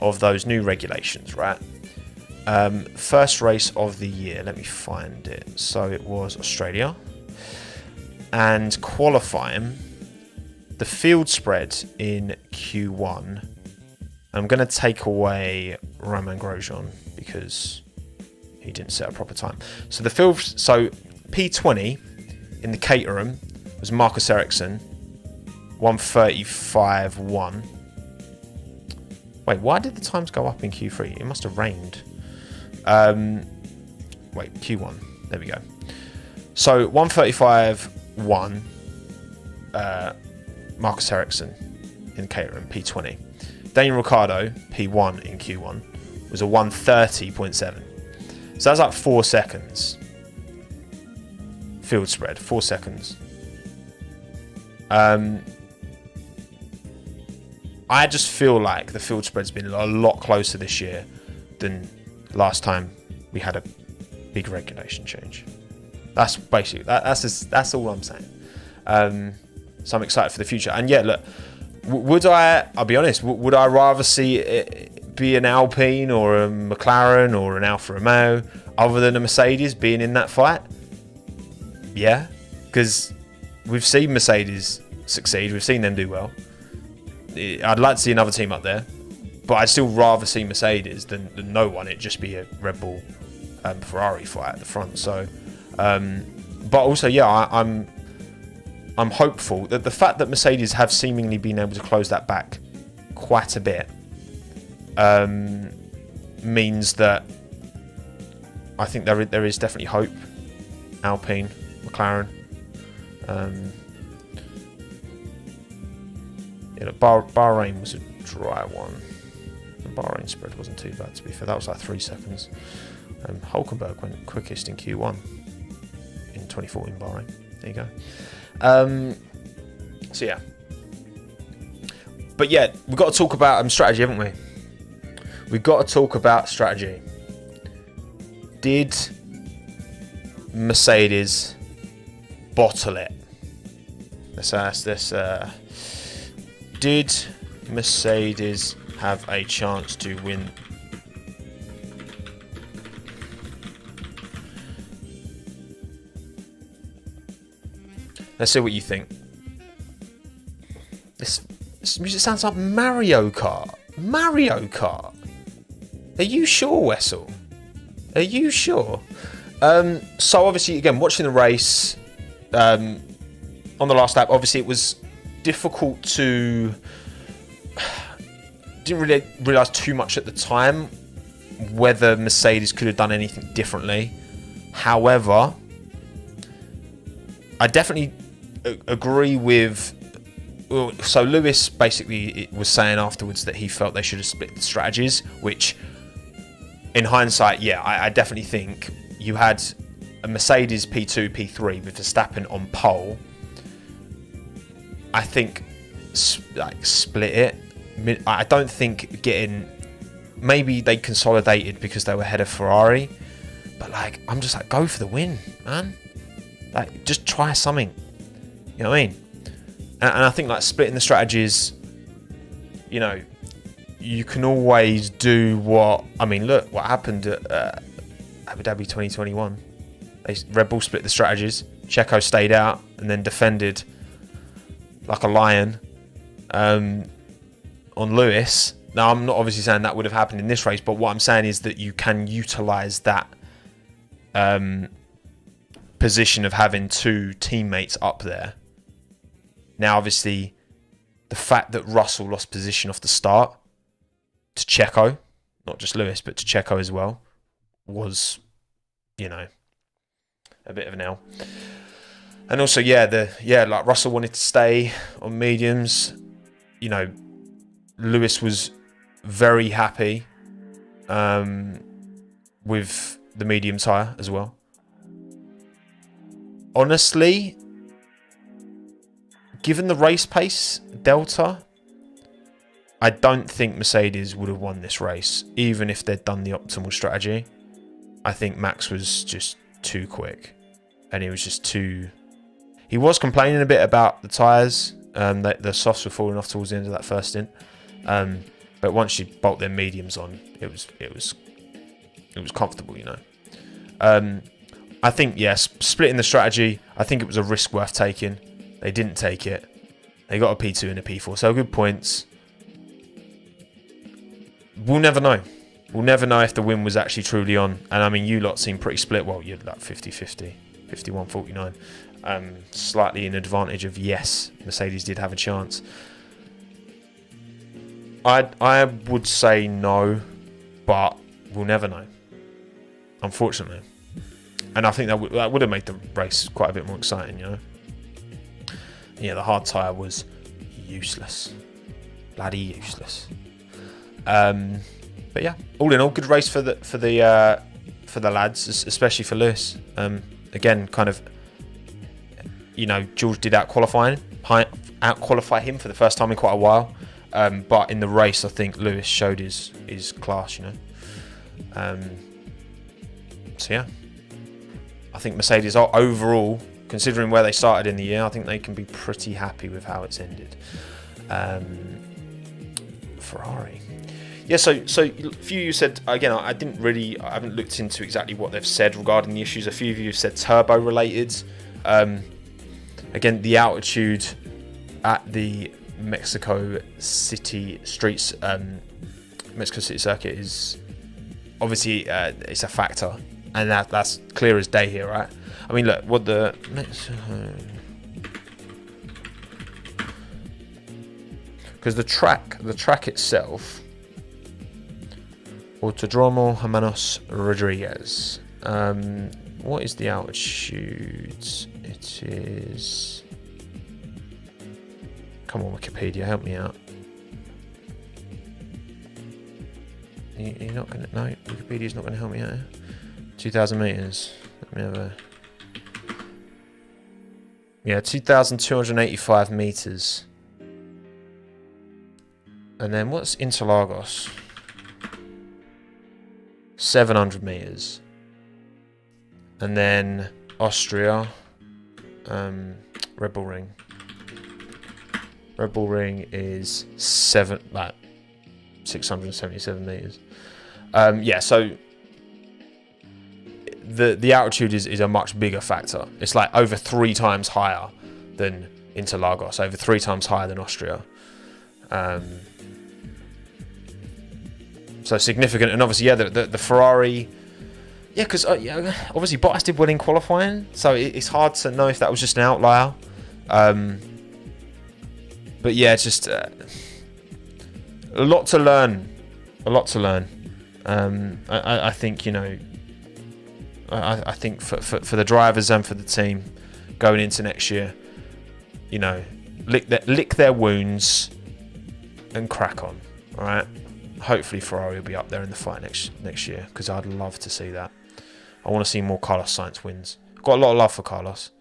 of those new regulations, right? First race of the year, let me find it. So it was Australia. And qualifying, the field spread in Q1, I'm going to take away Romain Grosjean because he didn't set a proper time. So the field, so P20 in the Caterham was Marcus Ericsson, 1:35.1. Wait, why did the times go up in Q3? It must have rained. Wait, Q1. There we go. So 1:35.1. Marcus Ericsson in Caterham, P20. Daniel Ricciardo, P1 in Q1, was a 1:30.7. So that's like 4 seconds. Field spread, 4 seconds. I just feel like the field spread's been a lot closer this year than last time we had a big regulation change. That's basically that's all I'm saying. So I'm excited for the future. And yeah, look, I'll be honest, would I rather see it be an Alpine or a McLaren or an Alfa Romeo other than a Mercedes being in that fight? Yeah, because we've seen Mercedes succeed, we've seen them do well. I'd like to see another team up there, but I'd still rather see Mercedes than no one. It'd just be a Red Bull Ferrari fight at the front. So, but also, yeah, I'm hopeful that the fact that Mercedes have seemingly been able to close that back quite a bit means that I think there is definitely hope. Alpine, McLaren. Bahrain was a dry one. The Bahrain spread wasn't too bad, to be fair. That was like 3 seconds. Hulkenberg went quickest in Q1 in 2014 Bahrain. There you go. So yeah. But yeah, we've got to talk about strategy, haven't we? We've got to talk about strategy. Did Mercedes bottle it? Let's ask this. Did Mercedes have a chance to win? Let's see what you think. This music sounds like Mario Kart. Mario Kart. Are you sure, Wessel? Are you sure? So obviously, again, watching the race on the last lap, obviously it was difficult to... Didn't really realise too much at the time whether Mercedes could have done anything differently. However, I definitely agree with... So Lewis basically was saying afterwards that he felt they should have split the strategies, which in hindsight, yeah, I definitely think you had a Mercedes P2, P3 with Verstappen on pole. I think split it. I don't think maybe they consolidated because they were ahead of Ferrari, but like, I'm just like, go for the win, man. Like, just try something. You know what I mean? And I think like splitting the strategies, you know, you can always do what... I mean, look what happened at Abu Dhabi 2021. Red Bull split the strategies. Checo stayed out and then defended like a lion on Lewis. Now, I'm not obviously saying that would have happened in this race, but what I'm saying is that you can utilise that position of having two teammates up there. Now, obviously, the fact that Russell lost position off the start to Checo, not just Lewis, but to Checo as well, was, a bit of an L. And also, like Russell wanted to stay on mediums. Lewis was very happy with the medium tyre as well. Honestly, given the race pace delta, I don't think Mercedes would have won this race, even if they'd done the optimal strategy. I think Max was just too quick, and he was just too... He was complaining a bit about the tyres. The softs were falling off towards the end of that first stint. But once you bolt their mediums on, it was comfortable, I think, yes, splitting the strategy, I think it was a risk worth taking. They didn't take it. They got a P2 and a P4, so good points. We'll never know. We'll never know if the win was actually truly on. And I mean, you lot seem pretty split. Well, you're like 50-50, 51-49. Slightly in advantage of, yes, Mercedes did have a chance. I would say no, but we'll never know, unfortunately. And I think that would have made the race quite a bit more exciting, Yeah, the hard tyre was useless. Bloody useless. But yeah, all in all, good race for the lads, especially for Lewis. Again, kind of, George did out-qualify him for the first time in quite a while. But in the race, I think Lewis showed his class, So yeah, I think Mercedes are overall, considering where they started in the year, I think they can be pretty happy with how it's ended. Ferrari. Yeah, so a few of you said, again, I haven't looked into exactly what they've said regarding the issues. A few of you have said turbo related. Again, the altitude at the Mexico City streets, Mexico City circuit is obviously it's a factor, and that's clear as day here, right? I mean, look, what because the track itself, Autodromo Hermanos Rodriguez. What is the altitude? It is... Come on, Wikipedia, help me out. You're not going to... No, Wikipedia's not going to help me out here. 2,000 metres. Let me have a... Yeah, 2,285 metres. And then what's Interlagos? 700 metres. And then Austria, Red Bull Ring. Red Bull Ring is 677 metres. Yeah, so the altitude is a much bigger factor. It's like over 3 times higher than Interlagos, over 3 times higher than Austria. So significant, and obviously, yeah, the Ferrari, yeah, because obviously Bottas did well in qualifying, so it's hard to know if that was just an outlier. But yeah, it's just a lot to learn. I think, I think for the drivers and for the team going into next year, lick their wounds and crack on. All right. Hopefully Ferrari will be up there in the fight next year, because I'd love to see that. I want to see more Carlos Sainz wins. I've got a lot of love for Carlos.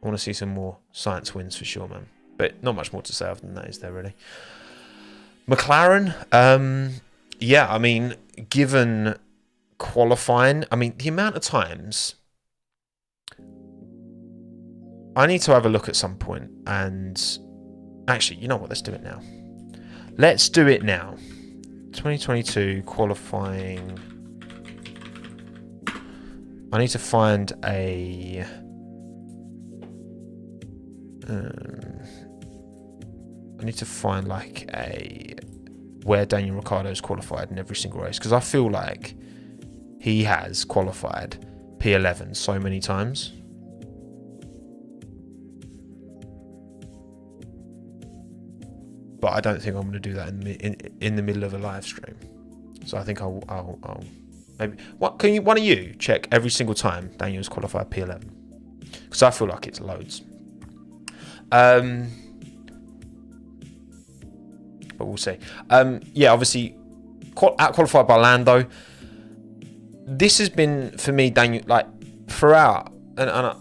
I want to see some more Sainz wins for sure, man. But not much more to say other than that, is there really? McLaren, yeah, I mean, given qualifying, I mean, the amount of times... I need to have a look at some point, and... Actually, you know what? Let's do it now. 2022 qualifying. I need to find a... I need to find like a where Daniel Ricciardo's qualified in every single race, because I feel like he has qualified P11 so many times. But I don't think I'm going to do that in the middle of a live stream. So I think I'll maybe one of you check every single time Daniel's qualified P11, because I feel like it's loads. But we'll see. Yeah, obviously out-qualified by Lando. This has been, for me, Daniel, like, throughout, and I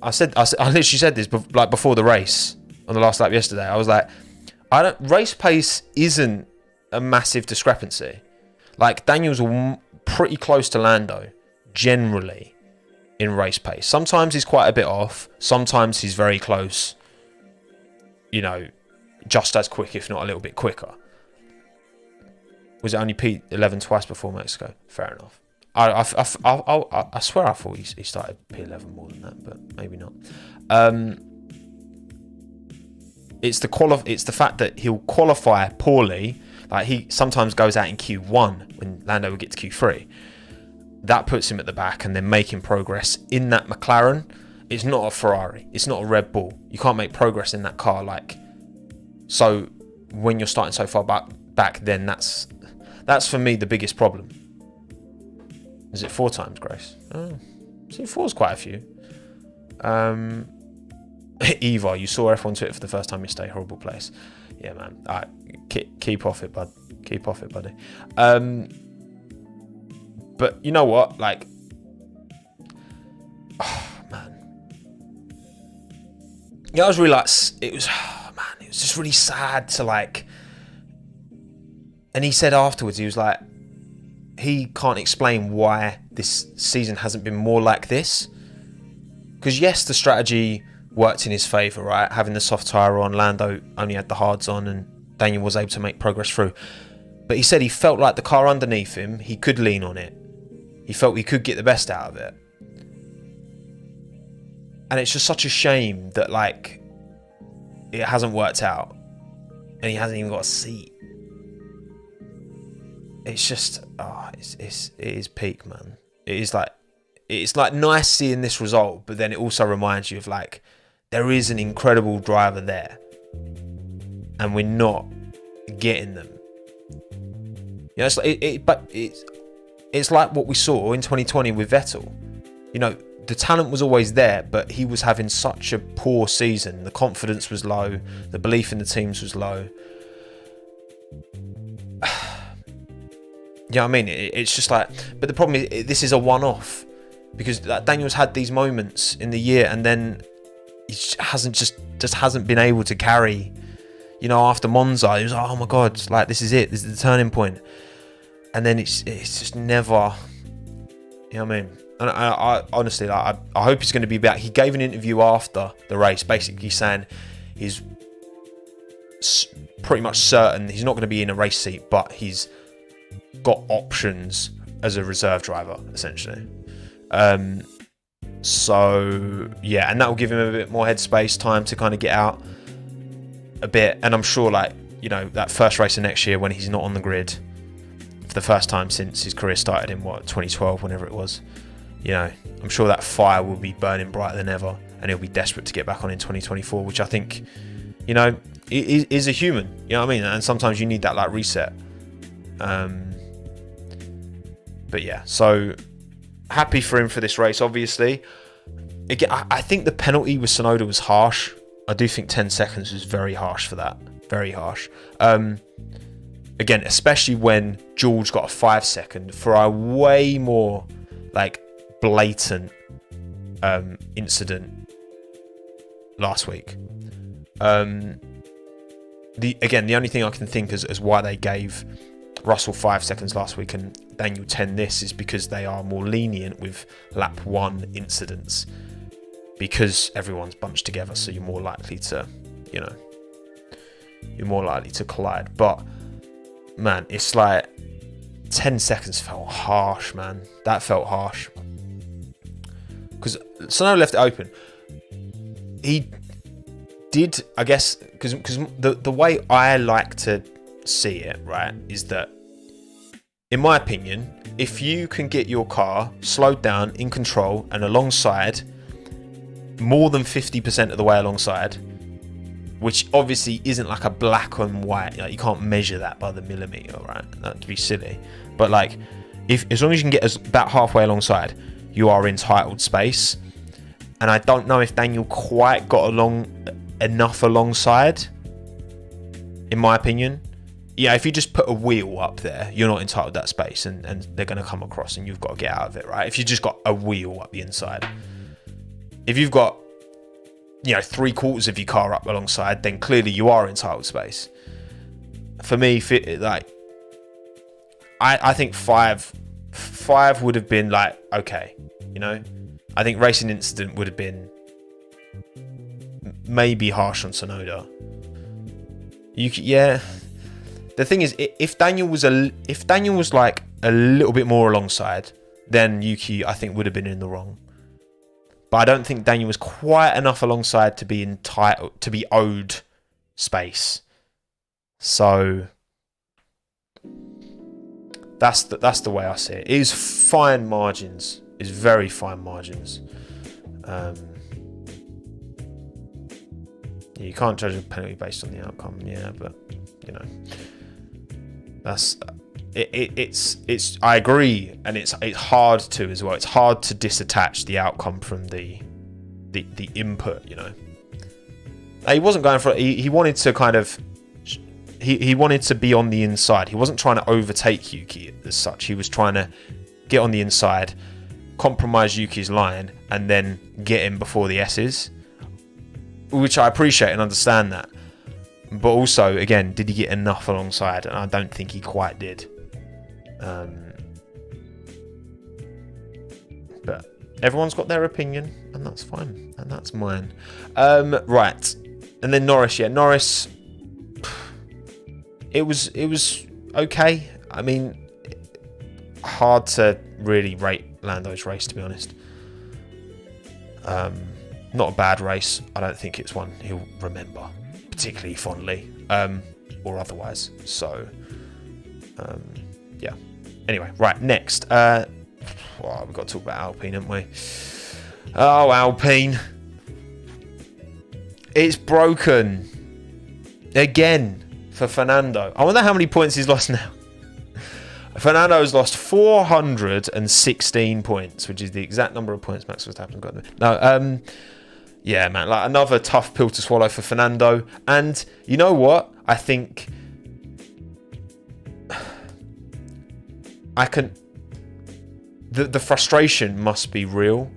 literally said this like before the race on the last lap yesterday. I was like, race pace isn't a massive discrepancy. Like, Daniel's pretty close to Lando generally in race pace. Sometimes he's quite a bit off. Sometimes he's very close. You know, just as quick, if not a little bit quicker. Was it only P11 twice before Mexico? Fair enough. I swear I thought he started P11 more than that, but maybe not. It's the fact that he'll qualify poorly. Like, he sometimes goes out in Q1 when Lando would get to Q3. That puts him at the back, and then making progress in that McLaren. It's not a Ferrari. It's not a Red Bull. You can't make progress in that car. Like, so when you're starting so far back, then that's for me the biggest problem. Is it 4 times, Grace? Oh, see, 4's quite a few. Eva, you saw F1 Twitter for the first time yesterday. Horrible place. Yeah, man. All right, keep off it, bud. Keep off it, buddy. But you know what? Like, oh, man. Yeah, I was really like, it was just really sad to, like. And he said afterwards, he was like, he can't explain why this season hasn't been more like this. Because yes, the strategy worked in his favour, right? Having the soft tyre on, Lando only had the hards on, and Daniel was able to make progress through. But he said he felt like the car underneath him, he could lean on it. He felt he could get the best out of it. And it's just such a shame that, like, it hasn't worked out. And he hasn't even got a seat. It's just, it is peak, man. It's like nice seeing this result, but then it also reminds you of, like, there is an incredible driver there, and we're not getting them. You know, it's like what we saw in 2020 with Vettel. You know, the talent was always there, but he was having such a poor season. The confidence was low. The belief in the teams was low. You know what I mean? It's just like, but the problem is, this is a one-off, because Daniel's had these moments in the year, and then he just hasn't been able to carry. You know, after Monza, he was like, oh my god, like, this is it. This is the turning point. And then it's just never. You know what I mean? And I honestly, like, I hope he's going to be back. He gave an interview after the race, basically saying he's pretty much certain he's not going to be in a race seat, but he's got options as a reserve driver, essentially. So yeah, and that will give him a bit more headspace, time to kind of get out a bit. And I'm sure, like, you know, that first race of next year when he's not on the grid for the first time since his career started in 2012, whenever it was, you know, I'm sure that fire will be burning brighter than ever, and he'll be desperate to get back on in 2024, which I think, you know, is a human, you know what I mean? And sometimes you need that, like, reset. But yeah, so happy for him for this race, obviously. Again, I think the penalty with Tsunoda was harsh. I do think 10 seconds was very harsh for that. Very harsh. Again, especially when George got a 5 second for a way more, like, blatant incident last week. The only thing I can think as why they gave Russell 5 seconds last week and Daniel 10 this is because they are more lenient with lap 1 incidents, because everyone's bunched together, so you're more likely to, you know, collide. But man, it's like 10 seconds felt harsh, man. That felt harsh, because Tsunoda left it open. He did, I guess, because the way I like to see it, right, is that, in my opinion, if you can get your car slowed down, in control, and alongside, more than 50% of the way alongside, which obviously isn't like a black and white, like you can't measure that by the millimeter, right? That'd be silly. But like, as long as you can get about halfway alongside, you are entitled space. And I don't know if Daniel quite got enough alongside, in my opinion. Yeah, if you just put a wheel up there, you're not entitled to that space, and they're going to come across and you've got to get out of it, right? If you just got a wheel up the inside. If you've got, 3/4 of your car up alongside, then clearly you are entitled space. For me, like, I think five would have been like, okay, I think Racing Incident would have been maybe harsh on Tsunoda. The thing is, if Daniel was like a little bit more alongside, then Yuki, I think, would have been in the wrong. But I don't think Daniel was quite enough alongside to be entitled, to be owed space. So that's the way I see it. It is fine margins. It's very fine margins. You can't judge a penalty based on the outcome. Yeah, but that's it's I agree, and it's hard to as well. It's hard to disattach the outcome from the input. He wasn't going for it. He wanted to kind of he wanted to be on the inside. He wasn't trying to overtake Yuki as such. He was trying to get on the inside, compromise Yuki's line, and then get him before the S's, which I appreciate and understand that. But also, again, did he get enough alongside? And I don't think he quite did. But everyone's got their opinion, and that's fine, and that's mine. Right, and then Norris. Yeah, Norris. It was okay. I mean, hard to really rate Lando's race, to be honest. Not a bad race. I don't think it's one he'll remember particularly fondly, or otherwise. So, yeah. Anyway, right, next. We've got to talk about Alpine, haven't we? Oh, Alpine. It's broken. Again, for Fernando. I wonder how many points he's lost now. Fernando's lost 416 points, which is the exact number of points Max Verstappen got. No, yeah, man, like another tough pill to swallow for Fernando. And you know what? I think the frustration must be real.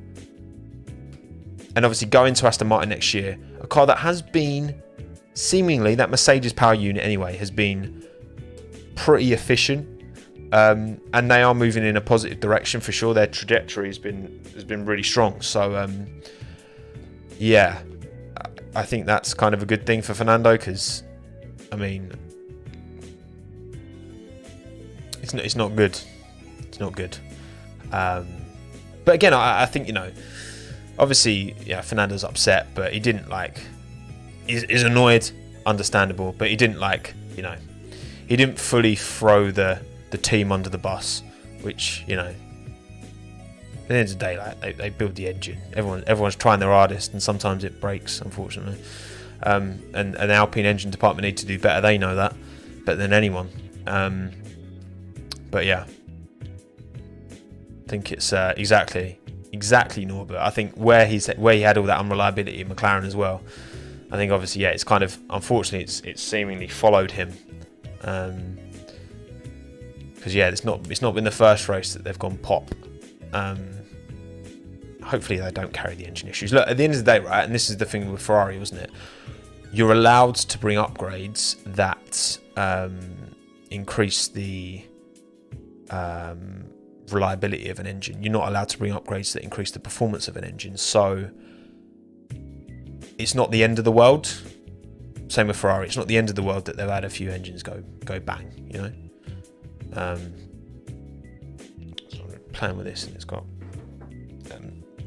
And obviously going to Aston Martin next year, a car that has been seemingly, that Mercedes power unit anyway, has been pretty efficient. And they are moving in a positive direction for sure. Their trajectory has been really strong. So yeah, I think that's kind of a good thing for Fernando, because I mean, it's not good. It's not good. But again, I think, obviously, yeah, Fernando's upset, but he didn't is annoyed, understandable, but he didn't he didn't fully throw the team under the bus, which, at the end of the day, they build the engine. Everyone's trying their hardest, and sometimes it breaks, unfortunately. And the Alpine engine department need to do better. They know that better than anyone. But yeah, I think it's exactly Norbert. I think where he had all that unreliability in McLaren as well. I think obviously, yeah, it's kind of, unfortunately, it's seemingly followed him. Because yeah, it's not been the first race that they've gone pop. Hopefully they don't carry the engine issues. Look, at the end of the day, right, and this is the thing with Ferrari, wasn't it? You're allowed to bring upgrades that increase the reliability of an engine. You're not allowed to bring upgrades that increase the performance of an engine. So it's not the end of the world. Same with Ferrari. It's not the end of the world that they've had a few engines go bang, So I'm playing with this, and it's got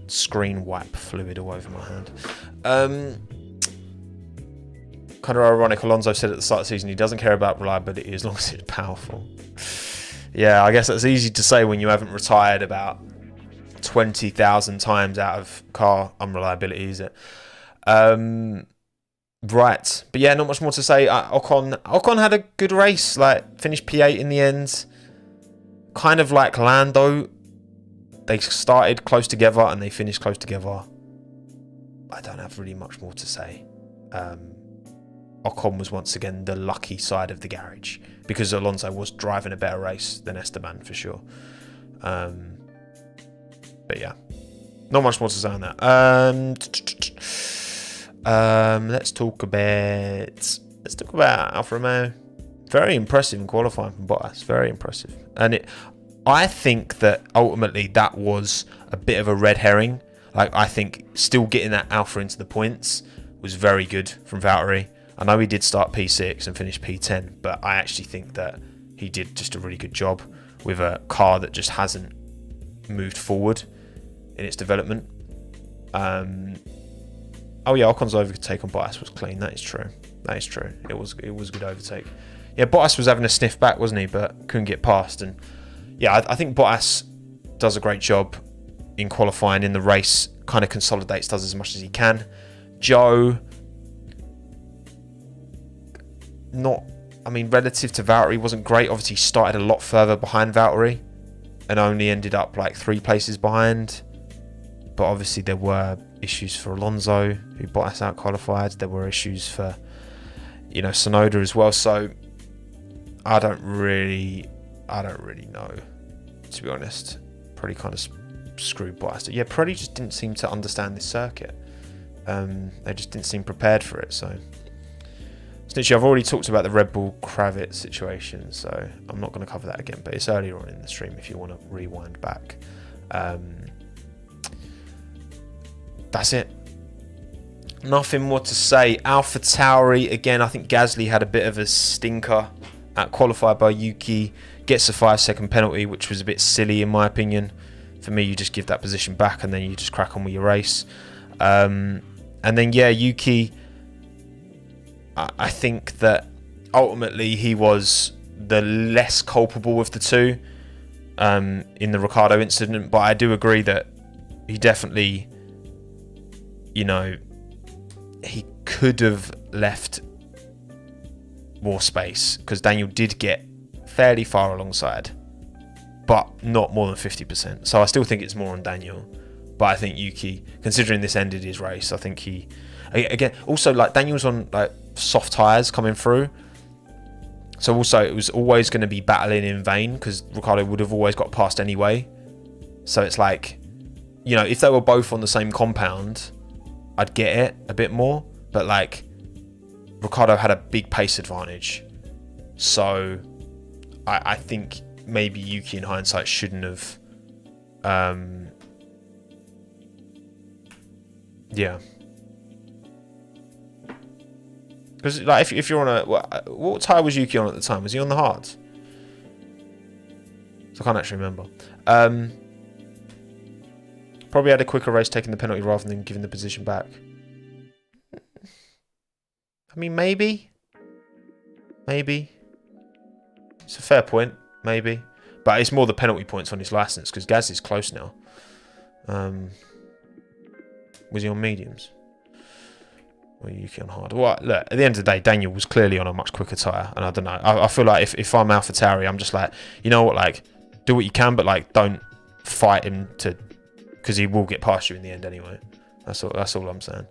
screen wipe fluid all over my hand. kind of ironic. Alonso said at the start of the season he doesn't care about reliability as long as it's powerful. Yeah, I guess that's easy to say when you haven't retired about 20,000 times out of car unreliability, is it? Right, but yeah, not much more to say. Ocon had a good race, like finished P8 in the end. Kind of like Lando, they started close together and they finished close together. I don't have really much more to say. Ocon was once again the lucky side of the garage because Alonso was driving a better race than Esteban for sure. But yeah, not much more to say on that. Let's talk about Alfa Romeo. Very impressive in qualifying from Bottas. Very impressive, and I think that ultimately that was a bit of a red herring. Like, I think still getting that Alfa into the points was very good from Valtteri. I know he did start P6 and finish P10, but I actually think that he did just a really good job with a car that just hasn't moved forward in its development. Oh yeah, Ocon's overtake on Bottas was clean. That is true. That is true. It was a good overtake. Yeah, Bottas was having a sniff back, wasn't he? But couldn't get past. And yeah, I think Bottas does a great job in qualifying. In the race, kind of consolidates, does as much as he can. Joe, relative to Valtteri, wasn't great. Obviously, he started a lot further behind Valtteri and only ended up like 3 places behind. But obviously, there were issues for Alonso, who Bottas out qualified. There were issues for, Tsunoda as well. So I don't really know, to be honest. Probably kind of screwed Bottas. Yeah, probably just didn't seem to understand this circuit. They just didn't seem prepared for it. So essentially, I've already talked about the Red Bull Kravitz situation, so I'm not going to cover that again. But it's earlier on in the stream if you want to rewind back. That's it. Nothing more to say. AlphaTauri, again, I think Gasly had a bit of a stinker at qualified by Yuki. Gets a 5-second penalty, which was a bit silly in my opinion. For me, you just give that position back and then you just crack on with your race. And then, yeah, Yuki, I think that ultimately he was the less culpable of the two in the Ricciardo incident. But I do agree that he definitely, he could have left more space because Daniel did get fairly far alongside, but not more than 50%. So I still think it's more on Daniel. But I think Yuki, considering this ended his race, I think he, again, also like Daniel's on like soft tyres coming through. So also it was always going to be battling in vain because Ricciardo would have always got past anyway. So it's like, if they were both on the same compound, I'd get it a bit more. But like, Ricciardo had a big pace advantage. So I think maybe Yuki in hindsight shouldn't have. Yeah. Because like if you're on a... What tyre was Yuki on at the time? Was he on the hards? So I can't actually remember. Probably had a quicker race taking the penalty rather than giving the position back. I mean, maybe. Maybe. It's a fair point, maybe. But it's more the penalty points on his licence, because Gasly's close now. Was he on mediums? Or Yuki on hard? Well, look, at the end of the day, Daniel was clearly on a much quicker tyre. And I don't know. I feel like if I'm AlphaTauri, I'm just like, you know what, like, do what you can, but like, don't fight him to... Because he will get past you in the end anyway. That's all I'm saying.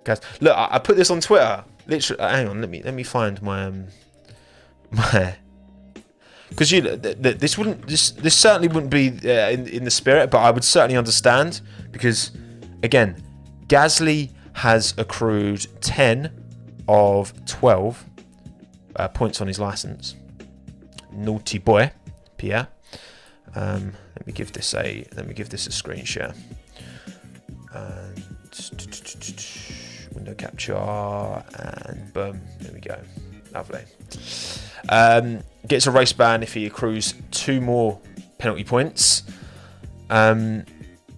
Guys, look, I put this on Twitter. Literally, hang on, let me find my my. Because this certainly wouldn't be in the spirit, but I would certainly understand because, again, Gasly has accrued 10 of 12 points on his license. Naughty boy, Pierre. Let me give this a screen share. Window capture and boom, there we go. Lovely. Gets a race ban if he accrues 2 more penalty points. Now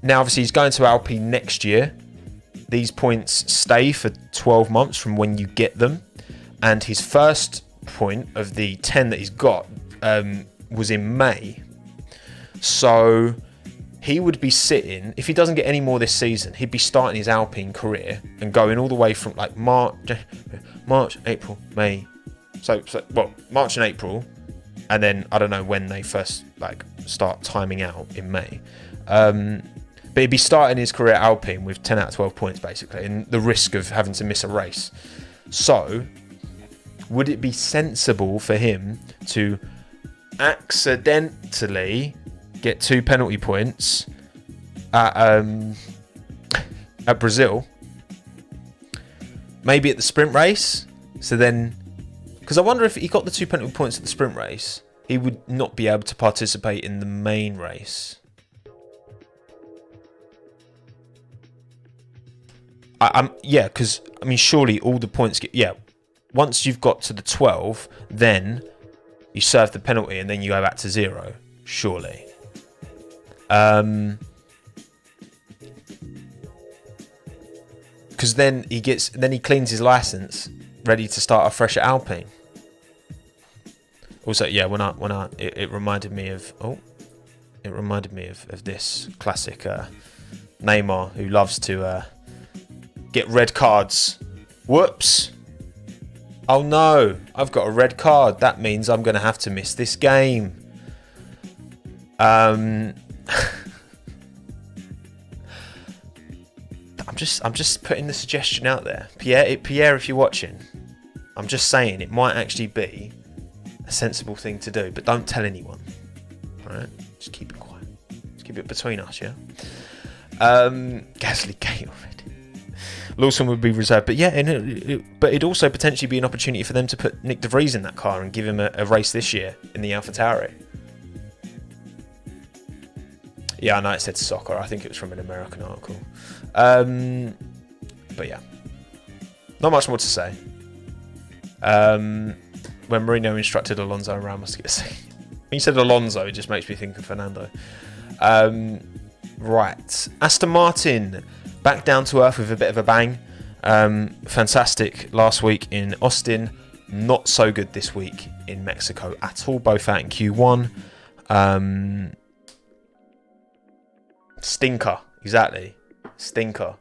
obviously he's going to Alpine next year. these points stay for 12 months from when you get them. And his first point of the 10 that he's got was in May. So he would be sitting, if he doesn't get any more this season, he'd be starting his Alpine career and going all the way from like March, April, May. So March and April. And then I don't know when they first like start timing out in May. But he'd be starting his career at Alpine with 10 out of 12 points, basically, and the risk of having to miss a race. So, would it be sensible for him to accidentally get 2 penalty points at Brazil? Maybe at the sprint race? So then, because I wonder if he got the 2 penalty points at the sprint race, he would not be able to participate in the main race. Yeah, because, I mean, surely all the points get... Yeah, once you've got to the 12, then you serve the penalty and then you go back to 0, surely. Because then he cleans his license, ready to start afresh at Alpine. Also, yeah, it reminded me of... Oh, it reminded me of this classic Neymar, who loves to... get red cards. Whoops. Oh no, I've got a red card. That means I'm going to have to miss this game. I'm just putting the suggestion out there. Pierre, if you're watching, I'm just saying it might actually be a sensible thing to do, but don't tell anyone. All right? Just keep it quiet. Just keep it between us, yeah? Gasly gate already. Lawson would be reserved, but yeah, but it'd also potentially be an opportunity for them to put Nick De Vries in that car and give him a race this year in the AlphaTauri. Yeah, I know it said soccer. I think it was from an American article. But yeah, not much more to say. When Marino instructed Alonso around, when you said Alonso, it just makes me think of Fernando. Right, Aston Martin. Back down to earth with a bit of a bang. Fantastic last week in Austin. Not so good this week in Mexico at all. Both out in Q1. Stinker. Exactly. Stinker.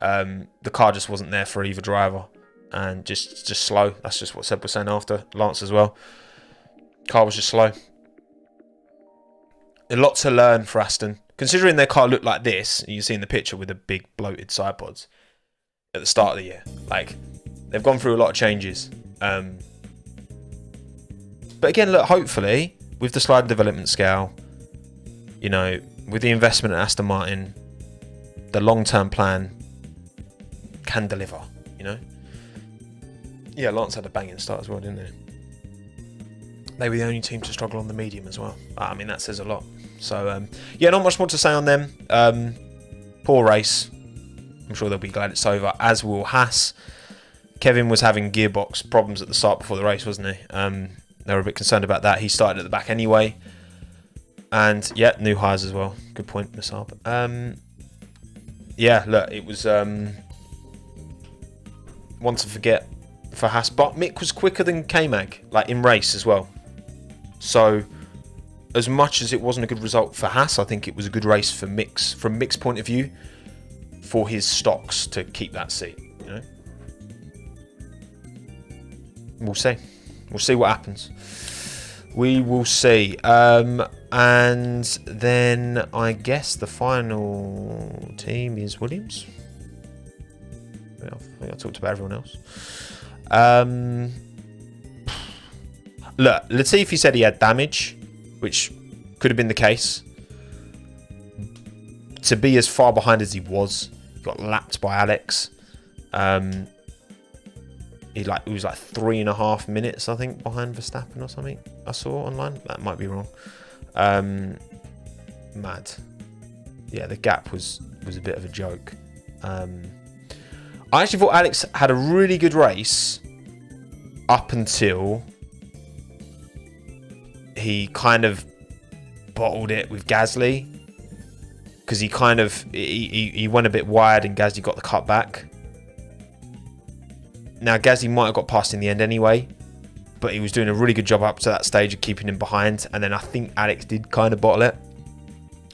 The car just wasn't there for either driver. And just slow. That's just what Seb was saying after. Lance as well. Car was just slow. A lot to learn for Aston. Considering their car looked like this, you see in the picture with the big bloated side pods at the start of the year. Like, they've gone through a lot of changes. But again, look, hopefully, with the slide development scale, you know, with the investment at Aston Martin, the long-term plan can deliver, you know? Yeah, Lance had a banging start as well, didn't they? They were the only team to struggle on the medium as well. I mean, that says a lot. So, yeah, not much more to say on them. Poor race. I'm sure they'll be glad it's over, as will Haas. Kevin was having gearbox problems at the start before the race, wasn't he? They were a bit concerned about that. He started at the back anyway. And, yeah, new hires as well. Good point, Musab. Yeah, look, it was one to forget for Haas. But Mick was quicker than K-Mag, like in race as well. So... as much as it wasn't a good result for Haas, I think it was a good race for Mick's, from Mick's point of view, for his stocks to keep that seat. You know, we'll see. We'll see what happens. We will see. And then I guess the final team is Williams. I think I talked about everyone else. Look, Latifi said he had damage, which could have been the case. To be as far behind as he was, he got lapped by Alex. He was like 3.5 minutes, I think, behind Verstappen or something. I saw online. That might be wrong. Mad. Yeah, the gap was a bit of a joke. I actually thought Alex had a really good race up until he kind of bottled it with Gasly. because he kind of he went a bit wide and Gasly got the cut back. Now Gasly might have got past in the end anyway, but he was doing a really good job up to that stage of keeping him behind, and then I think Alex did kind of bottle it.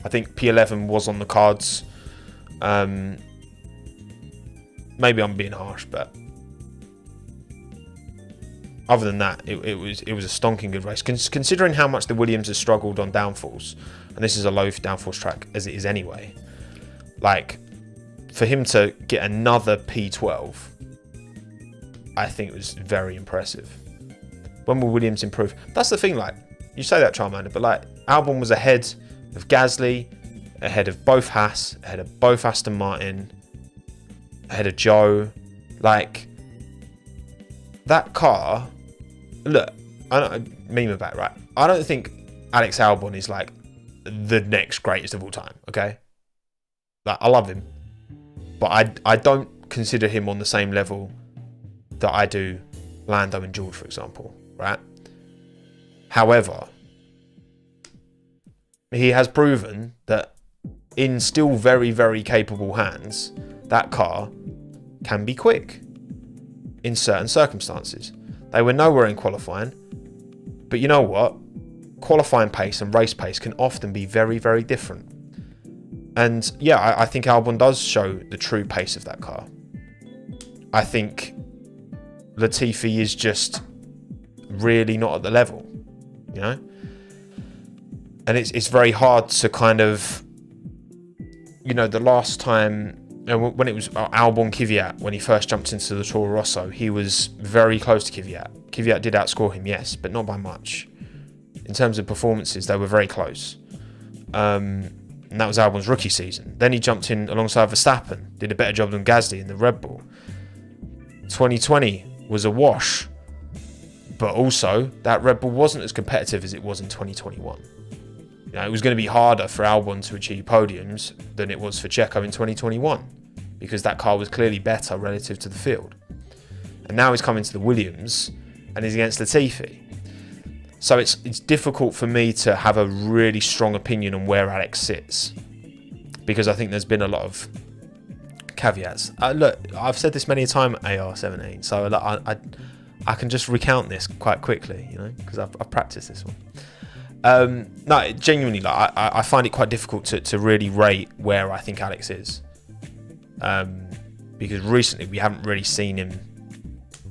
I think P11 was on the cards. Maybe I'm being harsh, but other than that, it was a stonking good race. Considering how much the Williams has struggled on downforce, and this is a low downforce track as it is anyway, like, for him to get another P12, I think it was very impressive. When will Williams improve? That's the thing, like, you say that, Charmander, but like, Albon was ahead of Gasly, ahead of both Haas, ahead of both Aston Martin, ahead of Joe. Like, that car, look, I don't meme about it, right? I don't think Alex Albon is like the next greatest of all time, okay? Like, I love him, but I don't consider him on the same level that I do Lando and George, for example, right? However, he has proven that in still very, very capable hands, that car can be quick in certain circumstances. They were nowhere in qualifying, but you know what? Qualifying pace and race pace can often be very, very different. And yeah, I think Albon does show the true pace of that car. I think Latifi is just really not at the level, you know? And it's very hard to kind of, you know, the last time, when it was Albon Kvyat, when he first jumped into the Toro Rosso, he was very close to Kvyat. Kvyat did outscore him, yes, but not by much. In terms of performances, they were very close. And that was Albon's rookie season. Then he jumped in alongside Verstappen, did a better job than Gasly in the Red Bull. 2020 was a wash, but also that Red Bull wasn't as competitive as it was in 2021. You know, it was going to be harder for Albon to achieve podiums than it was for Checo in 2021, because that car was clearly better relative to the field. And now he's coming to the Williams and he's against Latifi. So it's difficult for me to have a really strong opinion on where Alex sits, because I think there's been a lot of caveats. Look, I've said this many a time at AR17, so I can just recount this quite quickly, you know, because I've practiced this one. No, genuinely, like, I find it quite difficult to really rate where I think Alex is, because recently we haven't really seen him.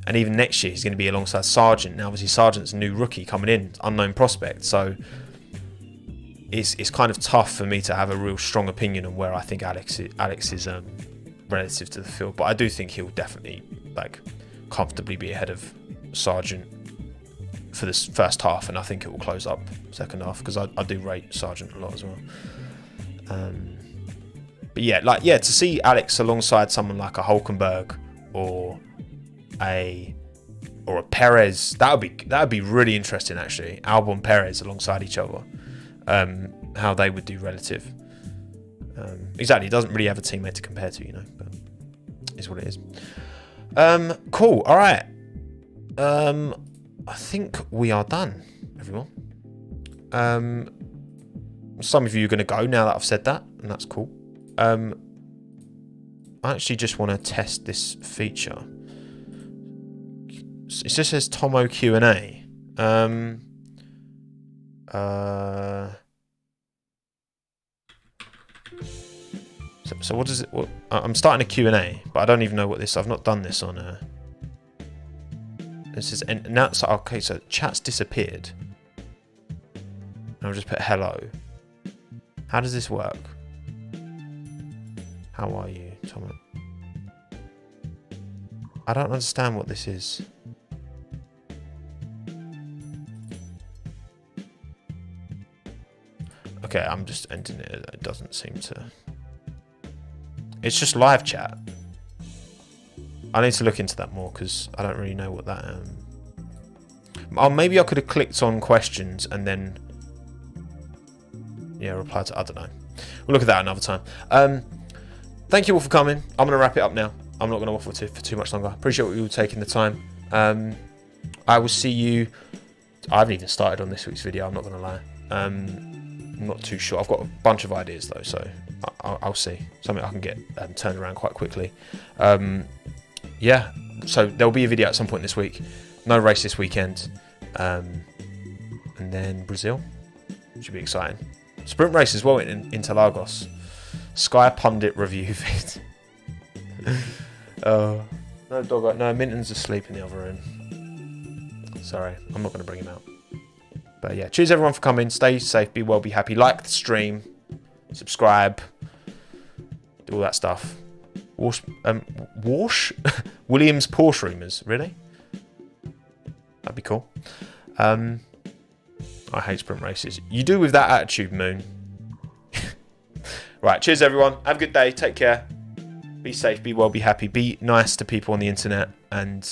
And even next year, he's going to be alongside Sargent. Now, obviously, Sargent's a new rookie coming in, unknown prospect. So it's kind of tough for me to have a real strong opinion on where I think Alex is relative to the field. But I do think he'll definitely, like, comfortably be ahead of Sargent for this first half, and I think it will close up second half, because I do rate Sargent a lot as well. But yeah, to see Alex alongside someone like a Hulkenberg or a Perez, that would be really interesting, actually. Albon, Perez alongside each other, how they would do relative. Exactly, he doesn't really have a teammate to compare to, you know, but is what it is. Cool. All right. I think we are done, everyone. Some of you are going to go now that I've said that, and that's cool. I actually just want to test this feature. It just says Tommo Q&A. So what does it? I'm starting a Q&A, but I don't even know what this. I've not done this on. This is now. So okay, so chat's disappeared. I'll just put hello. How does this work? How are you, Tommo? I don't understand what this is. Okay, I'm just ending it. It doesn't seem to. It's just live chat. I need to look into that more, because I don't really know what that. Oh, maybe I could have clicked on questions and then, yeah, reply to. I don't know. We'll look at that another time. Thank you all for coming. I'm going to wrap it up now. I'm not going to waffle for too much longer. Appreciate you all taking the time. I will see you. I haven't even started on this week's video. I'm not going to lie. I'm not too sure. I've got a bunch of ideas though, so I'll see. Something I can get turned around quite quickly. Yeah, so there'll be a video at some point this week. No race this weekend. And then Brazil. Should be exciting. Sprint race as well in Interlagos. Sky Pundit review vid. No dog. No, Minton's asleep in the other room. Sorry, I'm not going to bring him out. But yeah, cheers everyone for coming. Stay safe, be well, be happy. Like the stream, subscribe, do all that stuff. Williams Porsche rumours, really? That'd be cool. I hate sprint races. You do with that attitude, Moon. Right, cheers everyone. Have a good day. Take care. Be safe, be well, be happy. Be nice to people on the internet. And